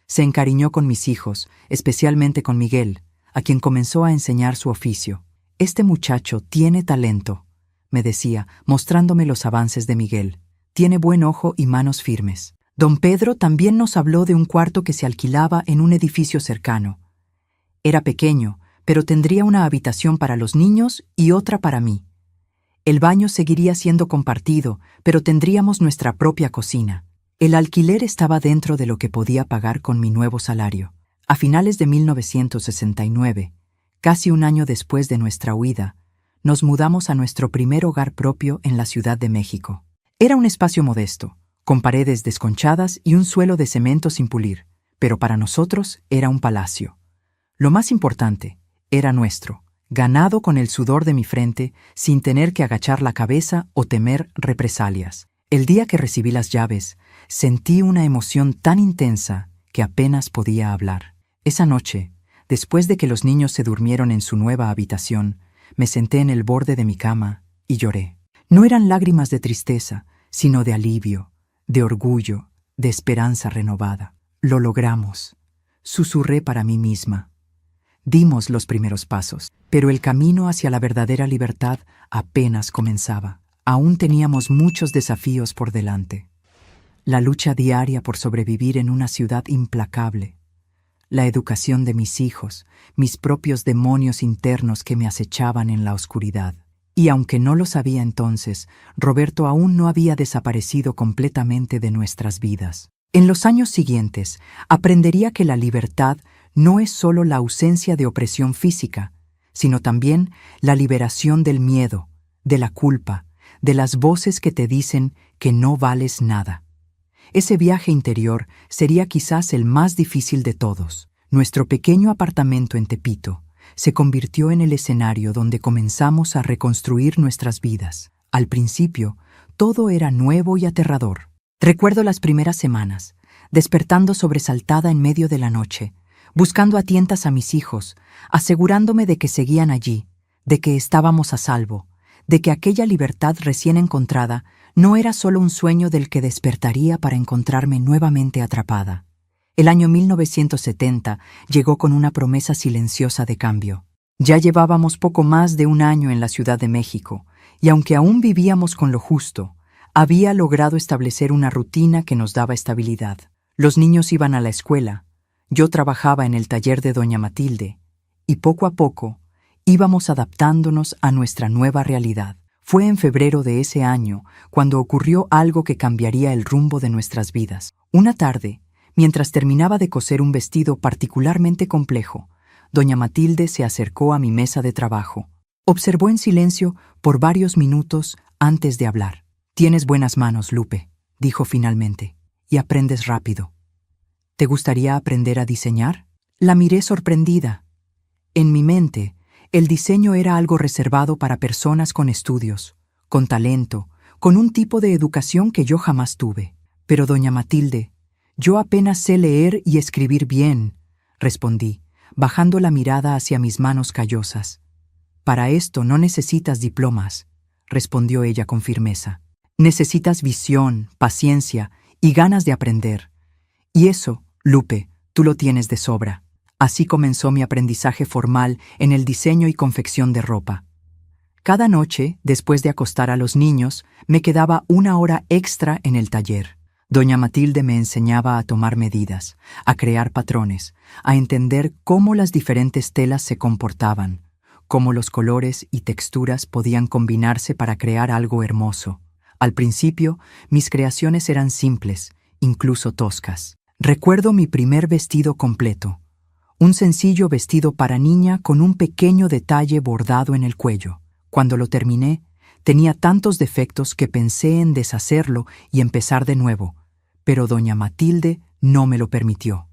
Se encariñó con mis hijos, especialmente con Miguel, a quien comenzó a enseñar su oficio. «Este muchacho tiene talento», me decía, mostrándome los avances de Miguel. «Tiene buen ojo y manos firmes». Don Pedro también nos habló de un cuarto que se alquilaba en un edificio cercano. Era pequeño, pero tendría una habitación para los niños y otra para mí. El baño seguiría siendo compartido, pero tendríamos nuestra propia cocina. El alquiler estaba dentro de lo que podía pagar con mi nuevo salario. A finales de 1969, casi un año después de nuestra huida, nos mudamos a nuestro primer hogar propio en la Ciudad de México. Era un espacio modesto, con paredes desconchadas y un suelo de cemento sin pulir, pero para nosotros era un palacio. Lo más importante, era nuestro, ganado con el sudor de mi frente, sin tener que agachar la cabeza o temer represalias. El día que recibí las llaves, sentí una emoción tan intensa que apenas podía hablar. Esa noche, después de que los niños se durmieron en su nueva habitación, me senté en el borde de mi cama y lloré. No eran lágrimas de tristeza, sino de alivio, de orgullo, de esperanza renovada. Lo logramos, susurré para mí misma. Dimos los primeros pasos, pero el camino hacia la verdadera libertad apenas comenzaba. Aún teníamos muchos desafíos por delante. La lucha diaria por sobrevivir en una ciudad implacable. La educación de mis hijos, mis propios demonios internos que me acechaban en la oscuridad. Y aunque no lo sabía entonces, Roberto aún no había desaparecido completamente de nuestras vidas. En los años siguientes, aprendería que la libertad no es solo la ausencia de opresión física, sino también la liberación del miedo, de la culpa, de las voces que te dicen que no vales nada. Ese viaje interior sería quizás el más difícil de todos. Nuestro pequeño apartamento en Tepito se convirtió en el escenario donde comenzamos a reconstruir nuestras vidas. Al principio, todo era nuevo y aterrador. Recuerdo las primeras semanas, despertando sobresaltada en medio de la noche, buscando a tientas a mis hijos, asegurándome de que seguían allí, de que estábamos a salvo, de que aquella libertad recién encontrada no era solo un sueño del que despertaría para encontrarme nuevamente atrapada. El año 1970 llegó con una promesa silenciosa de cambio. Ya llevábamos poco más de un año en la Ciudad de México, y aunque aún vivíamos con lo justo, había logrado establecer una rutina que nos daba estabilidad. Los niños iban a la escuela, yo trabajaba en el taller de doña Matilde, y poco a poco íbamos adaptándonos a nuestra nueva realidad. Fue en febrero de ese año cuando ocurrió algo que cambiaría el rumbo de nuestras vidas. Una tarde, mientras terminaba de coser un vestido particularmente complejo, doña Matilde se acercó a mi mesa de trabajo. Observó en silencio por varios minutos antes de hablar. «Tienes buenas manos, Lupe», dijo finalmente, «y aprendes rápido. ¿Te gustaría aprender a diseñar?» La miré sorprendida. En mi mente, el diseño era algo reservado para personas con estudios, con talento, con un tipo de educación que yo jamás tuve. «Pero, doña Matilde, yo apenas sé leer y escribir bien», respondí, bajando la mirada hacia mis manos callosas. «Para esto no necesitas diplomas», respondió ella con firmeza. «Necesitas visión, paciencia y ganas de aprender. Y eso, Lupe, tú lo tienes de sobra». Así comenzó mi aprendizaje formal en el diseño y confección de ropa. Cada noche, después de acostar a los niños, me quedaba una hora extra en el taller. Doña Matilde me enseñaba a tomar medidas, a crear patrones, a entender cómo las diferentes telas se comportaban, cómo los colores y texturas podían combinarse para crear algo hermoso. Al principio, mis creaciones eran simples, incluso toscas. Recuerdo mi primer vestido completo. Un sencillo vestido para niña con un pequeño detalle bordado en el cuello. Cuando lo terminé, tenía tantos defectos que pensé en deshacerlo y empezar de nuevo, pero doña Matilde no me lo permitió.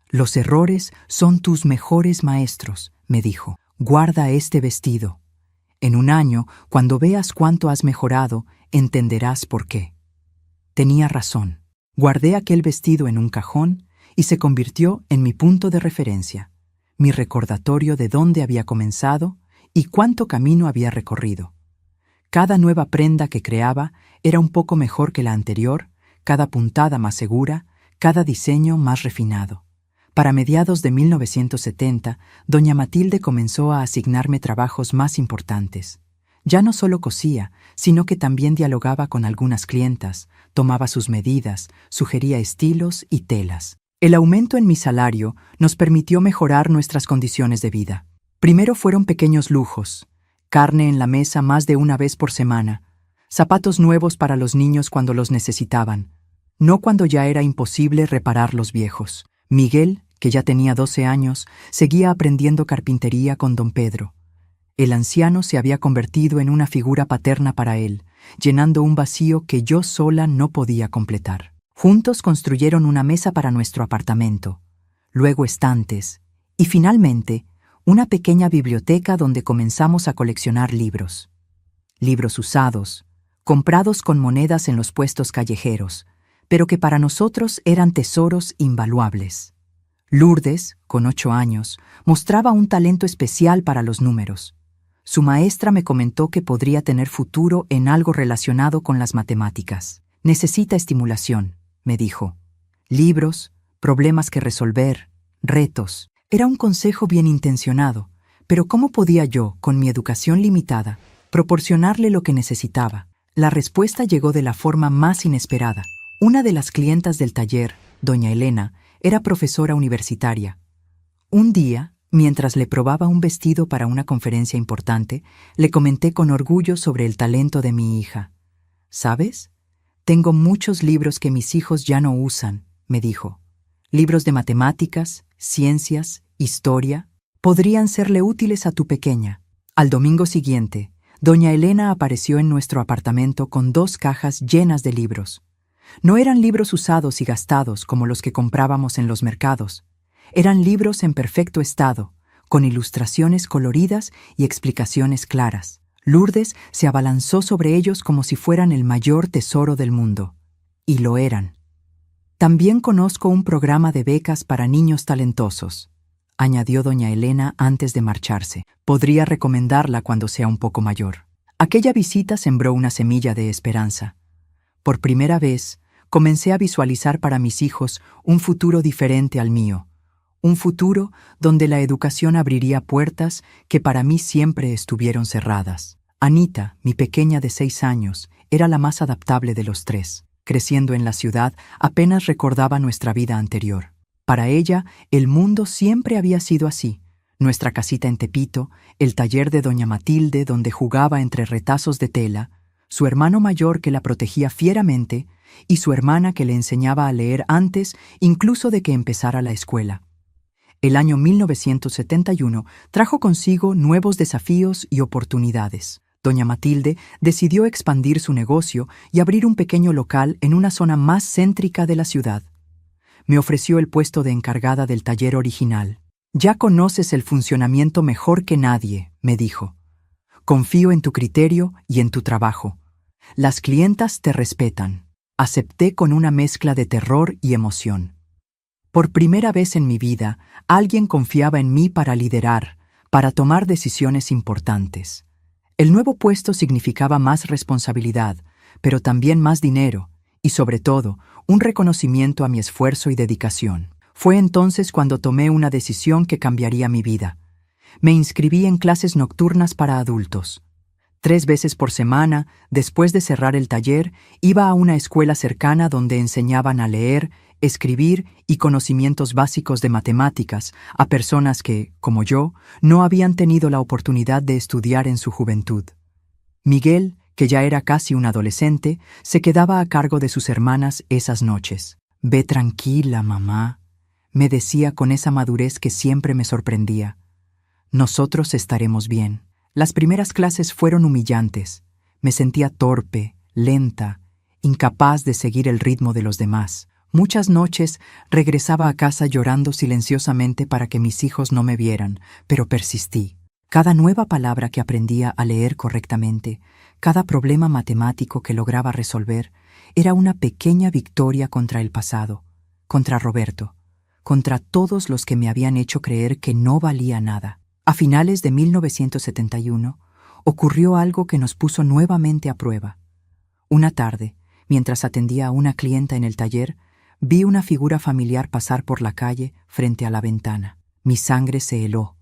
«Los errores son tus mejores maestros», me dijo. «Guarda este vestido. En un año, cuando veas cuánto has mejorado, entenderás por qué». Tenía razón. Guardé aquel vestido en un cajón y se convirtió en mi punto de referencia, mi recordatorio de dónde había comenzado y cuánto camino había recorrido. Cada nueva prenda que creaba era un poco mejor que la anterior, cada puntada más segura, cada diseño más refinado. Para mediados de 1970, doña Matilde comenzó a asignarme trabajos más importantes. Ya no solo cosía, sino que también dialogaba con algunas clientas, tomaba sus medidas, sugería estilos y telas. El aumento en mi salario nos permitió mejorar nuestras condiciones de vida. Primero fueron pequeños lujos, carne en la mesa más de una vez por semana, zapatos nuevos para los niños cuando los necesitaban, no cuando ya era imposible reparar los viejos. Miguel, que ya tenía 12 años, seguía aprendiendo carpintería con don Pedro. El anciano se había convertido en una figura paterna para él, llenando un vacío que yo sola no podía completar. Juntos construyeron una mesa para nuestro apartamento, luego estantes, y finalmente una pequeña biblioteca donde comenzamos a coleccionar libros. Libros usados, comprados con monedas en los puestos callejeros, pero que para nosotros eran tesoros invaluables. Lourdes, con 8 años, mostraba un talento especial para los números. Su maestra me comentó que podría tener futuro en algo relacionado con las matemáticas. «Necesita estimulación», me dijo. Libros, problemas que resolver, retos. Era un consejo bien intencionado, pero ¿cómo podía yo, con mi educación limitada, proporcionarle lo que necesitaba? La respuesta llegó de la forma más inesperada. Una de las clientas del taller, doña Elena, era profesora universitaria. Un día, mientras le probaba un vestido para una conferencia importante, le comenté con orgullo sobre el talento de mi hija. ¿Sabes? Tengo muchos libros que mis hijos ya no usan, me dijo. Libros de matemáticas, ciencias, historia. Podrían serle útiles a tu pequeña. Al domingo siguiente, doña Elena apareció en nuestro apartamento con 2 cajas llenas de libros. No eran libros usados y gastados como los que comprábamos en los mercados. Eran libros en perfecto estado, con ilustraciones coloridas y explicaciones claras. Lourdes se abalanzó sobre ellos como si fueran el mayor tesoro del mundo. Y lo eran. También conozco un programa de becas para niños talentosos, añadió doña Elena antes de marcharse. Podría recomendarla cuando sea un poco mayor. Aquella visita sembró una semilla de esperanza. Por primera vez, comencé a visualizar para mis hijos un futuro diferente al mío. Un futuro donde la educación abriría puertas que para mí siempre estuvieron cerradas. Anita, mi pequeña de 6 años, era la más adaptable de los 3. Creciendo en la ciudad, apenas recordaba nuestra vida anterior. Para ella, el mundo siempre había sido así. Nuestra casita en Tepito, el taller de doña Matilde donde jugaba entre retazos de tela, su hermano mayor que la protegía fieramente y su hermana que le enseñaba a leer antes incluso de que empezara la escuela. El año 1971 trajo consigo nuevos desafíos y oportunidades. Doña Matilde decidió expandir su negocio y abrir un pequeño local en una zona más céntrica de la ciudad. Me ofreció el puesto de encargada del taller original. Ya conoces el funcionamiento mejor que nadie, me dijo. Confío en tu criterio y en tu trabajo. Las clientas te respetan. Acepté con una mezcla de terror y emoción. Por primera vez en mi vida, alguien confiaba en mí para liderar, para tomar decisiones importantes. El nuevo puesto significaba más responsabilidad, pero también más dinero, y sobre todo, un reconocimiento a mi esfuerzo y dedicación. Fue entonces cuando tomé una decisión que cambiaría mi vida. Me inscribí en clases nocturnas para adultos. 3 veces por semana, después de cerrar el taller, iba a una escuela cercana donde enseñaban a leer, escribir y conocimientos básicos de matemáticas a personas que, como yo, no habían tenido la oportunidad de estudiar en su juventud. Miguel, que ya era casi un adolescente, se quedaba a cargo de sus hermanas esas noches. «Ve tranquila, mamá», me decía con esa madurez que siempre me sorprendía. «Nosotros estaremos bien». Las primeras clases fueron humillantes. Me sentía torpe, lenta, incapaz de seguir el ritmo de los demás. Muchas noches regresaba a casa llorando silenciosamente para que mis hijos no me vieran, pero persistí. Cada nueva palabra que aprendía a leer correctamente, cada problema matemático que lograba resolver, era una pequeña victoria contra el pasado, contra Roberto, contra todos los que me habían hecho creer que no valía nada. A finales de 1971, ocurrió algo que nos puso nuevamente a prueba. Una tarde, mientras atendía a una clienta en el taller, vi una figura familiar pasar por la calle frente a la ventana. Mi sangre se heló.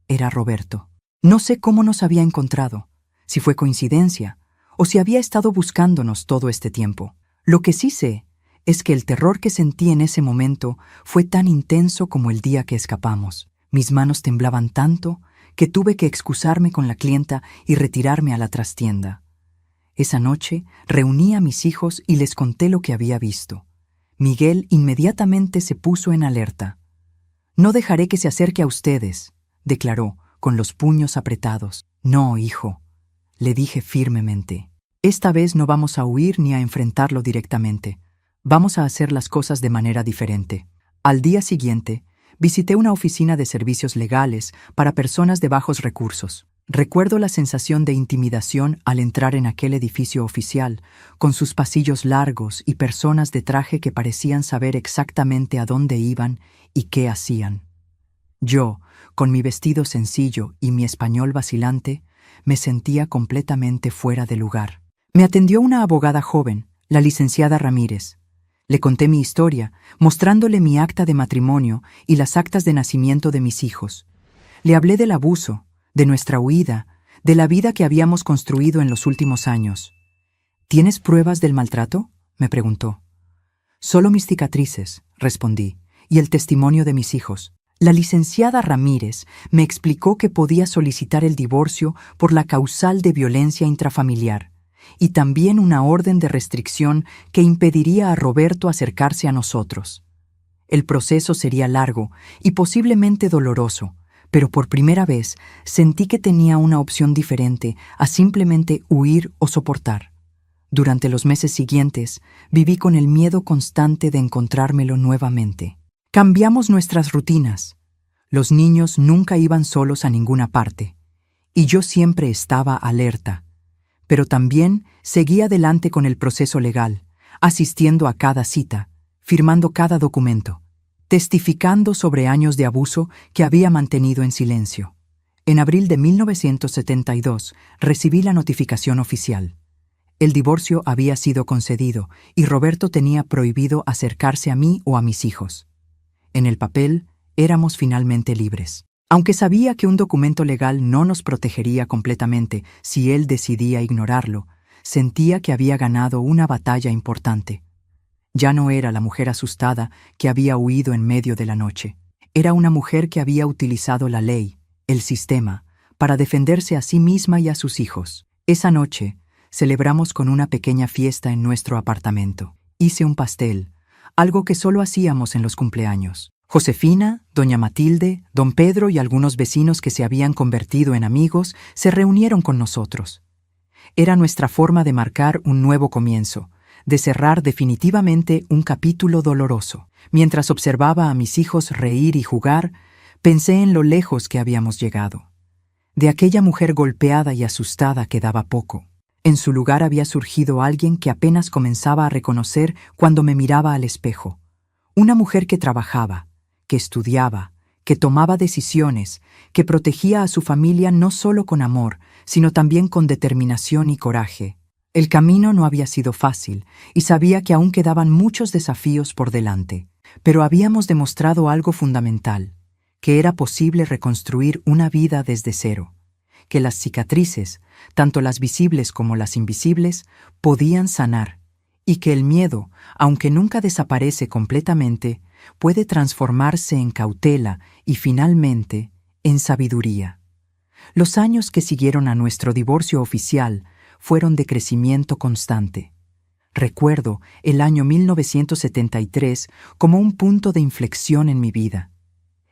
Era Roberto. No sé cómo nos había encontrado, si fue coincidencia o si había estado buscándonos todo este tiempo. Lo que sí sé es que el terror que sentí en ese momento fue tan intenso como el día que escapamos. Mis manos temblaban tanto que tuve que excusarme con la clienta y retirarme a la trastienda. Esa noche reuní a mis hijos y les conté lo que había visto. Miguel inmediatamente se puso en alerta. «No dejaré que se acerque a ustedes», declaró, con los puños apretados. «No, hijo», le dije firmemente. «Esta vez no vamos a huir ni a enfrentarlo directamente. Vamos a hacer las cosas de manera diferente». Al día siguiente, visité una oficina de servicios legales para personas de bajos recursos. Recuerdo la sensación de intimidación al entrar en aquel edificio oficial, con sus pasillos largos y personas de traje que parecían saber exactamente a dónde iban y qué hacían. Yo, con mi vestido sencillo y mi español vacilante, me sentía completamente fuera de lugar. Me atendió una abogada joven, la licenciada Ramírez. Le conté mi historia, mostrándole mi acta de matrimonio y las actas de nacimiento de mis hijos. Le hablé del abuso, de nuestra huida, de la vida que habíamos construido en los últimos años. ¿Tienes pruebas del maltrato?, me preguntó. Solo mis cicatrices, respondí, y el testimonio de mis hijos. La licenciada Ramírez me explicó que podía solicitar el divorcio por la causal de violencia intrafamiliar y también una orden de restricción que impediría a Roberto acercarse a nosotros. El proceso sería largo y posiblemente doloroso, pero por primera vez sentí que tenía una opción diferente a simplemente huir o soportar. Durante los meses siguientes, viví con el miedo constante de encontrármelo nuevamente. Cambiamos nuestras rutinas. Los niños nunca iban solos a ninguna parte, y yo siempre estaba alerta. Pero también seguí adelante con el proceso legal, asistiendo a cada cita, firmando cada documento, testificando sobre años de abuso que había mantenido en silencio. En abril de 1972 recibí la notificación oficial. El divorcio había sido concedido y Roberto tenía prohibido acercarse a mí o a mis hijos. En el papel, éramos finalmente libres. Aunque sabía que un documento legal no nos protegería completamente si él decidía ignorarlo, sentía que había ganado una batalla importante. Ya no era la mujer asustada que había huido en medio de la noche. Era una mujer que había utilizado la ley, el sistema, para defenderse a sí misma y a sus hijos. Esa noche, celebramos con una pequeña fiesta en nuestro apartamento. Hice un pastel, algo que solo hacíamos en los cumpleaños. Josefina, doña Matilde, don Pedro y algunos vecinos que se habían convertido en amigos se reunieron con nosotros. Era nuestra forma de marcar un nuevo comienzo, de cerrar definitivamente un capítulo doloroso. Mientras observaba a mis hijos reír y jugar, pensé en lo lejos que habíamos llegado. De aquella mujer golpeada y asustada quedaba poco. En su lugar había surgido alguien que apenas comenzaba a reconocer cuando me miraba al espejo. Una mujer que trabajaba, que estudiaba, que tomaba decisiones, que protegía a su familia no solo con amor, sino también con determinación y coraje. El camino no había sido fácil y sabía que aún quedaban muchos desafíos por delante, pero habíamos demostrado algo fundamental, que era posible reconstruir una vida desde cero, que las cicatrices, tanto las visibles como las invisibles, podían sanar, y que el miedo, aunque nunca desaparece completamente, puede transformarse en cautela y finalmente en sabiduría. Los años que siguieron a nuestro divorcio oficial fueron de crecimiento constante. Recuerdo el año 1973 como un punto de inflexión en mi vida.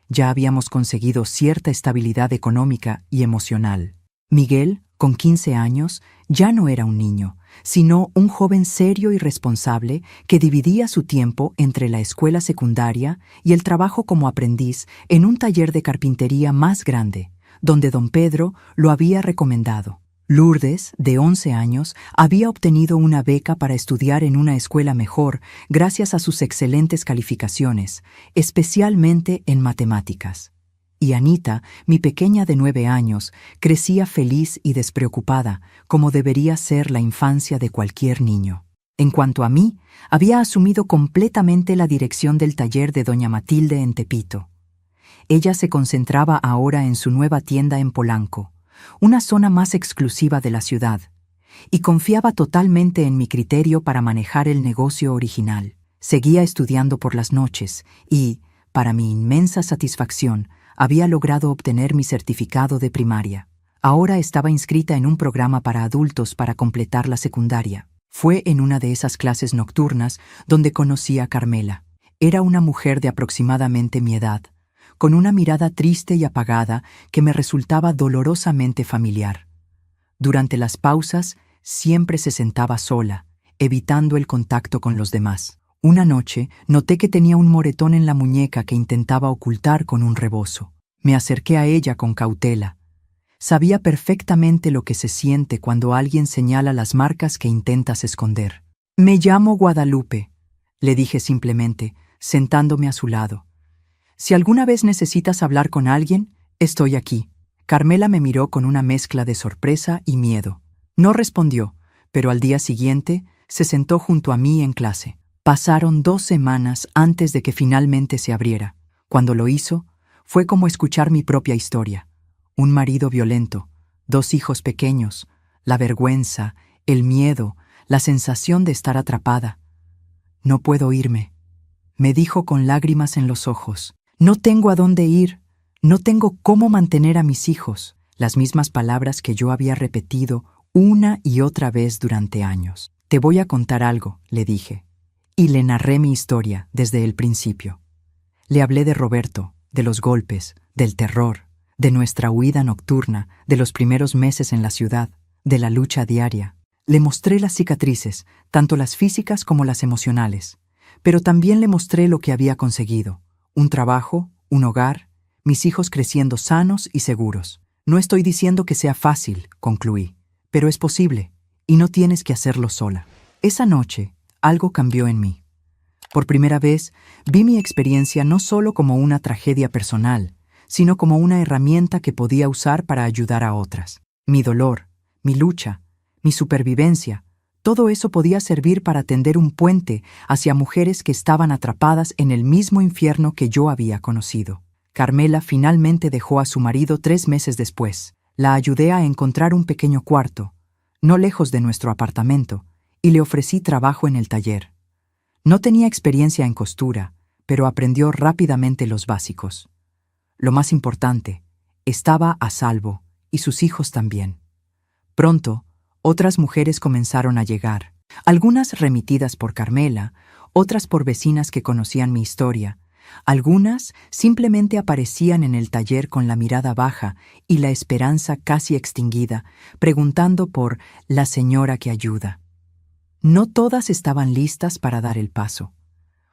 Ya habíamos conseguido cierta estabilidad económica y emocional. Miguel, con 15 años, ya no era un niño, sino un joven serio y responsable que dividía su tiempo entre la escuela secundaria y el trabajo como aprendiz en un taller de carpintería más grande, donde don Pedro lo había recomendado. Lourdes, de 11 años, había obtenido una beca para estudiar en una escuela mejor gracias a sus excelentes calificaciones, especialmente en matemáticas. Y Anita, mi pequeña de 9 años, crecía feliz y despreocupada, como debería ser la infancia de cualquier niño. En cuanto a mí, había asumido completamente la dirección del taller de doña Matilde en Tepito. Ella se concentraba ahora en su nueva tienda en Polanco, una zona más exclusiva de la ciudad, y confiaba totalmente en mi criterio para manejar el negocio original. Seguía estudiando por las noches y, para mi inmensa satisfacción, había logrado obtener mi certificado de primaria. Ahora estaba inscrita en un programa para adultos para completar la secundaria. Fue en una de esas clases nocturnas donde conocí a Carmela. Era una mujer de aproximadamente mi edad, con una mirada triste y apagada que me resultaba dolorosamente familiar. Durante las pausas, siempre se sentaba sola, evitando el contacto con los demás. Una noche, noté que tenía un moretón en la muñeca que intentaba ocultar con un rebozo. Me acerqué a ella con cautela. Sabía perfectamente lo que se siente cuando alguien señala las marcas que intentas esconder. «Me llamo Guadalupe», le dije simplemente, sentándome a su lado. «Si alguna vez necesitas hablar con alguien, estoy aquí». Carmela me miró con una mezcla de sorpresa y miedo. No respondió, pero al día siguiente se sentó junto a mí en clase. Pasaron 2 semanas antes de que finalmente se abriera. Cuando lo hizo, fue como escuchar mi propia historia. Un marido violento, 2 hijos pequeños, la vergüenza, el miedo, la sensación de estar atrapada. «No puedo irme», me dijo con lágrimas en los ojos. «No tengo a dónde ir, no tengo cómo mantener a mis hijos», las mismas palabras que yo había repetido una y otra vez durante años. «Te voy a contar algo», le dije, y le narré mi historia desde el principio. Le hablé de Roberto, de los golpes, del terror, de nuestra huida nocturna, de los primeros meses en la ciudad, de la lucha diaria. Le mostré las cicatrices, tanto las físicas como las emocionales, pero también le mostré lo que había conseguido: un trabajo, un hogar, mis hijos creciendo sanos y seguros. «No estoy diciendo que sea fácil», concluí, «pero es posible, y no tienes que hacerlo sola». Esa noche, algo cambió en mí. Por primera vez, vi mi experiencia no solo como una tragedia personal, sino como una herramienta que podía usar para ayudar a otras. Mi dolor, mi lucha, mi supervivencia, todo eso podía servir para tender un puente hacia mujeres que estaban atrapadas en el mismo infierno que yo había conocido. Carmela finalmente dejó a su marido 3 meses después. La ayudé a encontrar un pequeño cuarto, no lejos de nuestro apartamento, y le ofrecí trabajo en el taller. No tenía experiencia en costura, pero aprendió rápidamente los básicos. Lo más importante, estaba a salvo, y sus hijos también. Pronto, otras mujeres comenzaron a llegar, algunas remitidas por Carmela, otras por vecinas que conocían mi historia. Algunas simplemente aparecían en el taller con la mirada baja y la esperanza casi extinguida, preguntando por la señora que ayuda. No todas estaban listas para dar el paso.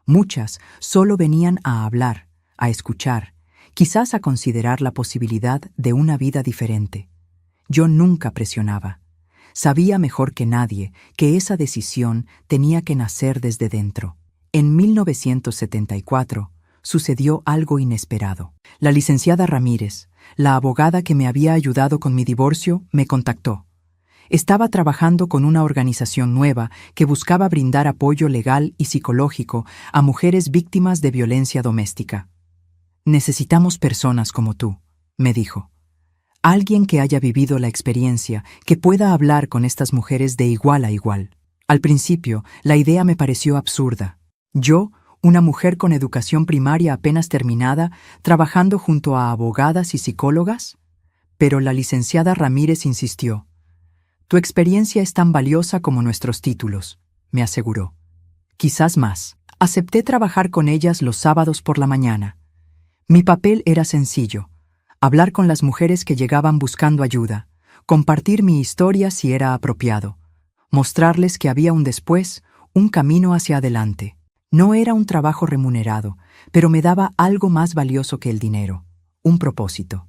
Muchas solo venían a hablar, a escuchar, quizás a considerar la posibilidad de una vida diferente. Yo nunca presionaba. Sabía mejor que nadie que esa decisión tenía que nacer desde dentro. En 1974 sucedió algo inesperado. La licenciada Ramírez, la abogada que me había ayudado con mi divorcio, me contactó. Estaba trabajando con una organización nueva que buscaba brindar apoyo legal y psicológico a mujeres víctimas de violencia doméstica. «Necesitamos personas como tú», me dijo. «Alguien que haya vivido la experiencia, que pueda hablar con estas mujeres de igual a igual». Al principio, la idea me pareció absurda. Yo, una mujer con educación primaria apenas terminada, trabajando junto a abogadas y psicólogas. Pero la licenciada Ramírez insistió. «Tu experiencia es tan valiosa como nuestros títulos», me aseguró. Quizás más. Acepté trabajar con ellas los sábados por la mañana. Mi papel era sencillo: hablar con las mujeres que llegaban buscando ayuda, compartir mi historia si era apropiado, mostrarles que había un después, un camino hacia adelante. No era un trabajo remunerado, pero me daba algo más valioso que el dinero: un propósito.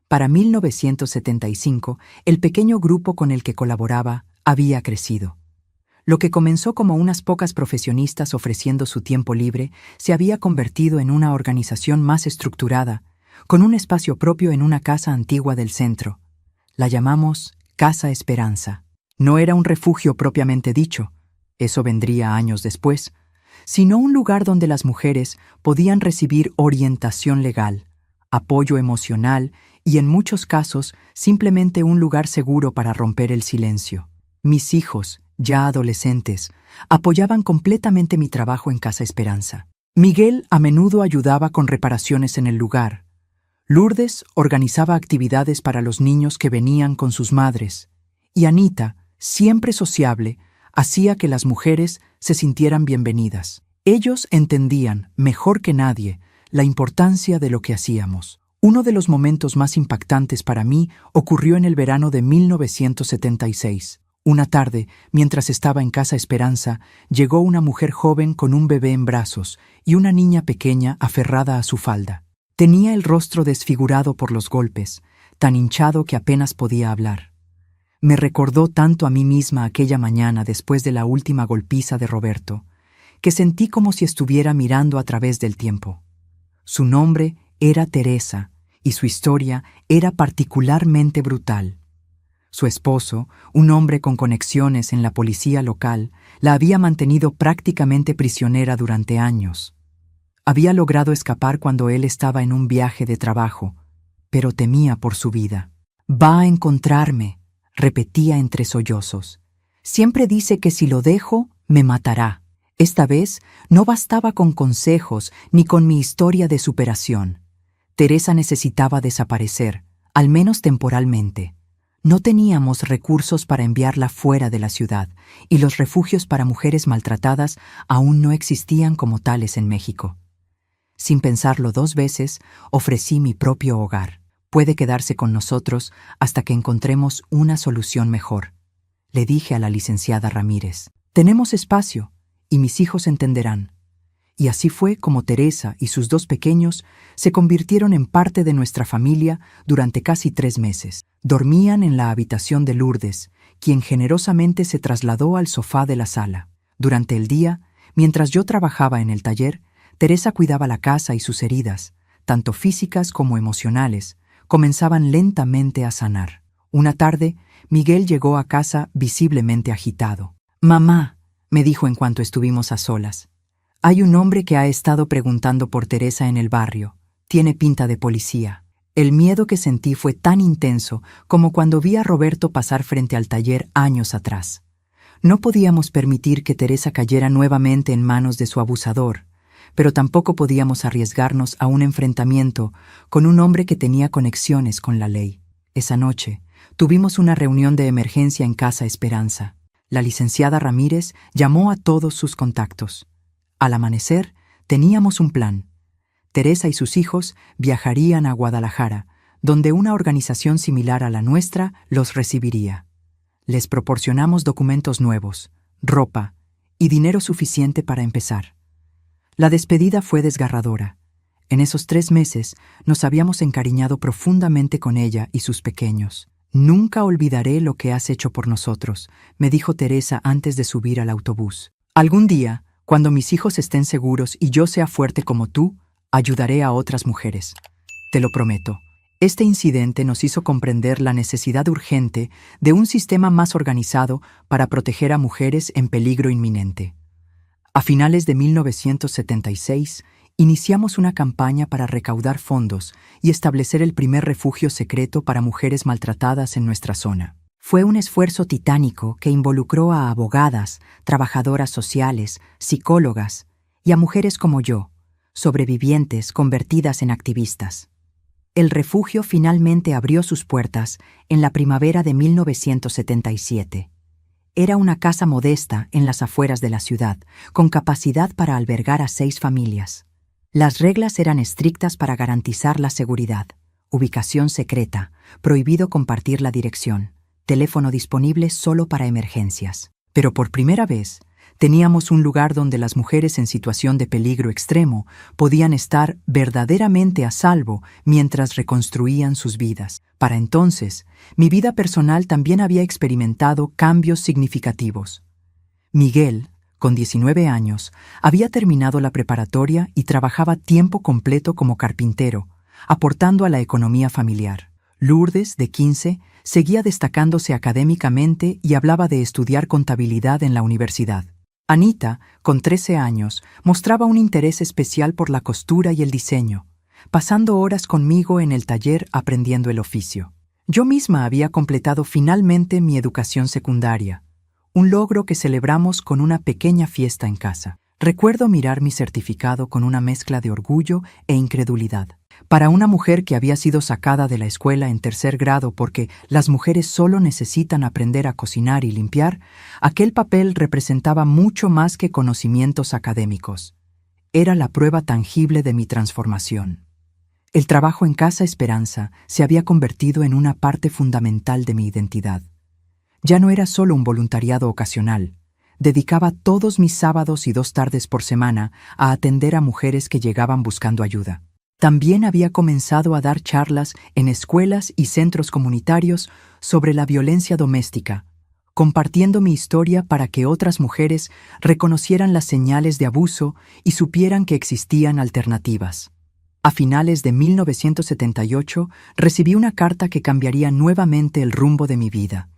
Para 1975, el pequeño grupo con el que colaboraba había crecido. Lo que comenzó como unas pocas profesionistas ofreciendo su tiempo libre se había convertido en una organización más estructurada, con un espacio propio en una casa antigua del centro. La llamamos Casa Esperanza. No era un refugio propiamente dicho, eso vendría años después, sino un lugar donde las mujeres podían recibir orientación legal, apoyo emocional y, en muchos casos, simplemente un lugar seguro para romper el silencio. Mis hijos, ya adolescentes, apoyaban completamente mi trabajo en Casa Esperanza. Miguel a menudo ayudaba con reparaciones en el lugar. Lourdes organizaba actividades para los niños que venían con sus madres. Y Anita, siempre sociable, hacía que las mujeres se sintieran bienvenidas. Ellos entendían, mejor que nadie, la importancia de lo que hacíamos. Uno de los momentos más impactantes para mí ocurrió en el verano de 1976. Una tarde, mientras estaba en Casa Esperanza, llegó una mujer joven con un bebé en brazos y una niña pequeña aferrada a su falda. Tenía el rostro desfigurado por los golpes, tan hinchado que apenas podía hablar. Me recordó tanto a mí misma aquella mañana después de la última golpiza de Roberto, que sentí como si estuviera mirando a través del tiempo. Su nombre era Teresa y su historia era particularmente brutal. Su esposo, un hombre con conexiones en la policía local, La había mantenido prácticamente prisionera durante años. Había logrado escapar cuando él estaba en un viaje de trabajo, pero temía por su vida. «Va a encontrarme», repetía entre sollozos. «Siempre dice que si lo dejo, me matará». Esta vez no bastaba con consejos ni con mi historia de superación. Teresa necesitaba desaparecer, al menos temporalmente. No teníamos recursos para enviarla fuera de la ciudad, y los refugios para mujeres maltratadas aún no existían como tales en México. Sin pensarlo 2 veces, ofrecí mi propio hogar. «Puede quedarse con nosotros hasta que encontremos una solución mejor», le dije a la licenciada Ramírez. «Tenemos espacio, y mis hijos entenderán». Y así fue como Teresa y sus 2 pequeños se convirtieron en parte de nuestra familia durante casi 3 meses. Dormían en la habitación de Lourdes, quien generosamente se trasladó al sofá de la sala. Durante el día, mientras yo trabajaba en el taller, Teresa cuidaba la casa y sus heridas, tanto físicas como emocionales, comenzaban lentamente a sanar. Una tarde, Miguel llegó a casa visiblemente agitado. «Mamá», me dijo en cuanto estuvimos a solas, «hay un hombre que ha estado preguntando por Teresa en el barrio. Tiene pinta de policía». El miedo que sentí fue tan intenso como cuando vi a Roberto pasar frente al taller años atrás. No podíamos permitir que Teresa cayera nuevamente en manos de su abusador, pero tampoco podíamos arriesgarnos a un enfrentamiento con un hombre que tenía conexiones con la ley. Esa noche, tuvimos una reunión de emergencia en Casa Esperanza. La licenciada Ramírez llamó a todos sus contactos. Al amanecer, teníamos un plan. Teresa y sus hijos viajarían a Guadalajara, donde una organización similar a la nuestra los recibiría. Les proporcionamos documentos nuevos, ropa y dinero suficiente para empezar. La despedida fue desgarradora. En esos 3 meses nos habíamos encariñado profundamente con ella y sus pequeños. «Nunca olvidaré lo que has hecho por nosotros», me dijo Teresa antes de subir al autobús. «Algún día, cuando mis hijos estén seguros y yo sea fuerte como tú, ayudaré a otras mujeres. Te lo prometo». Este incidente nos hizo comprender la necesidad urgente de un sistema más organizado para proteger a mujeres en peligro inminente. A finales de 1976, iniciamos una campaña para recaudar fondos y establecer el primer refugio secreto para mujeres maltratadas en nuestra zona. Fue un esfuerzo titánico que involucró a abogadas, trabajadoras sociales, psicólogas y a mujeres como yo, sobrevivientes convertidas en activistas. El refugio finalmente abrió sus puertas en la primavera de 1977. Era una casa modesta en las afueras de la ciudad, con capacidad para albergar a 6 familias. Las reglas eran estrictas para garantizar la seguridad. Ubicación secreta, prohibido compartir la dirección, teléfono disponible solo para emergencias. Pero por primera vez, teníamos un lugar donde las mujeres en situación de peligro extremo podían estar verdaderamente a salvo mientras reconstruían sus vidas. Para entonces, mi vida personal también había experimentado cambios significativos. Miguel, con 19 años, había terminado la preparatoria y trabajaba tiempo completo como carpintero, aportando a la economía familiar. Lourdes, de 15, seguía destacándose académicamente y hablaba de estudiar contabilidad en la universidad. Anita, con 13 años, mostraba un interés especial por la costura y el diseño, pasando horas conmigo en el taller aprendiendo el oficio. Yo misma había completado finalmente mi educación secundaria, un logro que celebramos con una pequeña fiesta en casa. Recuerdo mirar mi certificado con una mezcla de orgullo e incredulidad. Para una mujer que había sido sacada de la escuela en 3er grado porque las mujeres solo necesitan aprender a cocinar y limpiar, aquel papel representaba mucho más que conocimientos académicos. Era la prueba tangible de mi transformación. El trabajo en Casa Esperanza se había convertido en una parte fundamental de mi identidad. Ya no era solo un voluntariado ocasional. Dedicaba todos mis sábados y 2 tardes por semana a atender a mujeres que llegaban buscando ayuda. También había comenzado a dar charlas en escuelas y centros comunitarios sobre la violencia doméstica, compartiendo mi historia para que otras mujeres reconocieran las señales de abuso y supieran que existían alternativas. A finales de 1978 recibí una carta que cambiaría nuevamente el rumbo de mi vida.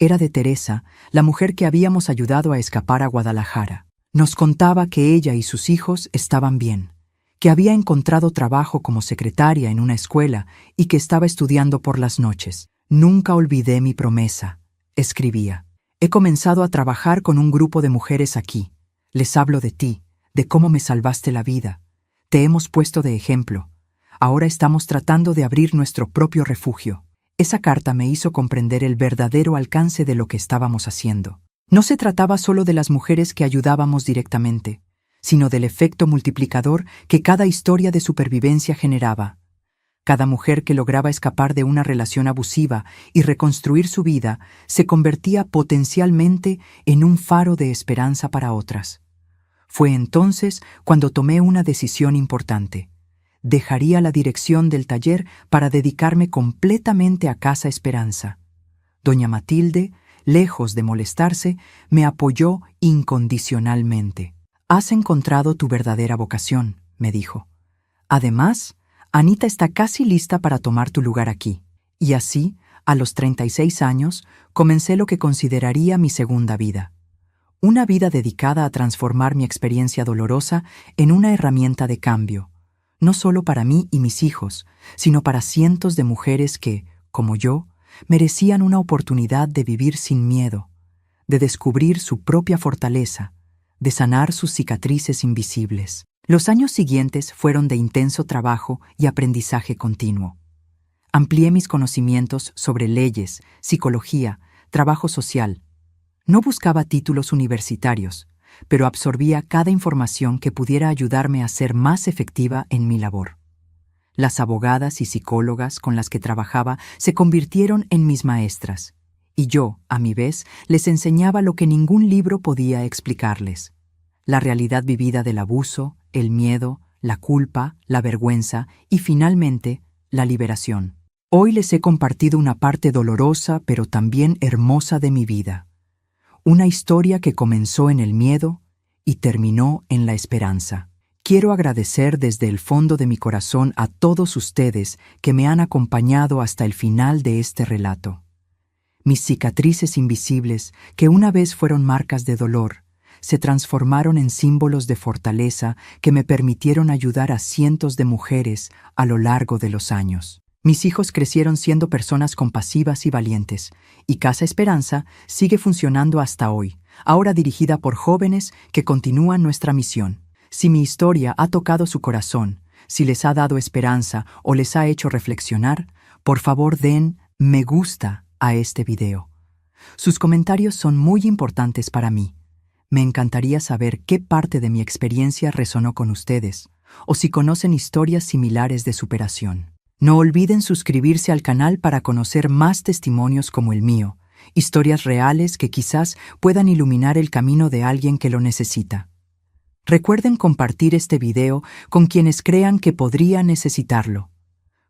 Era de Teresa, la mujer que habíamos ayudado a escapar a Guadalajara. Nos contaba que ella y sus hijos estaban bien, que había encontrado trabajo como secretaria en una escuela y que estaba estudiando por las noches. Nunca olvidé mi promesa, escribía. He comenzado a trabajar con un grupo de mujeres aquí. Les hablo de ti, de cómo me salvaste la vida. Te hemos puesto de ejemplo. Ahora estamos tratando de abrir nuestro propio refugio. Esa carta me hizo comprender el verdadero alcance de lo que estábamos haciendo. No se trataba solo de las mujeres que ayudábamos directamente, sino del efecto multiplicador que cada historia de supervivencia generaba. Cada mujer que lograba escapar de una relación abusiva y reconstruir su vida se convertía potencialmente en un faro de esperanza para otras. Fue entonces cuando tomé una decisión importante. Dejaría la dirección del taller para dedicarme completamente a Casa Esperanza. Doña Matilde, lejos de molestarse, me apoyó incondicionalmente. Has encontrado tu verdadera vocación, me dijo. Además, Anita está casi lista para tomar tu lugar aquí. Y así, a los 36 años, comencé lo que consideraría mi segunda vida. Una vida dedicada a transformar mi experiencia dolorosa en una herramienta de cambio, no solo para mí y mis hijos, sino para cientos de mujeres que, como yo, merecían una oportunidad de vivir sin miedo, de descubrir su propia fortaleza, de sanar sus cicatrices invisibles. Los años siguientes fueron de intenso trabajo y aprendizaje continuo. Amplié mis conocimientos sobre leyes, psicología, trabajo social. No buscaba títulos universitarios, pero absorbía cada información que pudiera ayudarme a ser más efectiva en mi labor. Las abogadas y psicólogas con las que trabajaba se convirtieron en mis maestras, y yo, a mi vez, les enseñaba lo que ningún libro podía explicarles: la realidad vivida del abuso, el miedo, la culpa, la vergüenza y, finalmente, la liberación. Hoy les he compartido una parte dolorosa pero también hermosa de mi vida. Una historia que comenzó en el miedo y terminó en la esperanza. Quiero agradecer desde el fondo de mi corazón a todos ustedes que me han acompañado hasta el final de este relato. Mis cicatrices invisibles, que una vez fueron marcas de dolor, se transformaron en símbolos de fortaleza que me permitieron ayudar a cientos de mujeres a lo largo de los años. Mis hijos crecieron siendo personas compasivas y valientes, y Casa Esperanza sigue funcionando hasta hoy, ahora dirigida por jóvenes que continúan nuestra misión. Si mi historia ha tocado su corazón, si les ha dado esperanza o les ha hecho reflexionar, por favor den me gusta a este video. Sus comentarios son muy importantes para mí. Me encantaría saber qué parte de mi experiencia resonó con ustedes, o si conocen historias similares de superación. No olviden suscribirse al canal para conocer más testimonios como el mío, historias reales que quizás puedan iluminar el camino de alguien que lo necesita. Recuerden compartir este video con quienes crean que podría necesitarlo.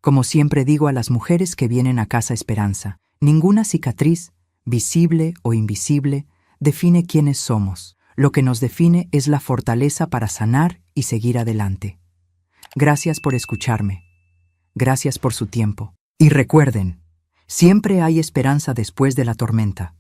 Como siempre digo a las mujeres que vienen a Casa Esperanza, ninguna cicatriz, visible o invisible, define quiénes somos. Lo que nos define es la fortaleza para sanar y seguir adelante. Gracias por escucharme. Gracias por su tiempo. Y recuerden, siempre hay esperanza después de la tormenta.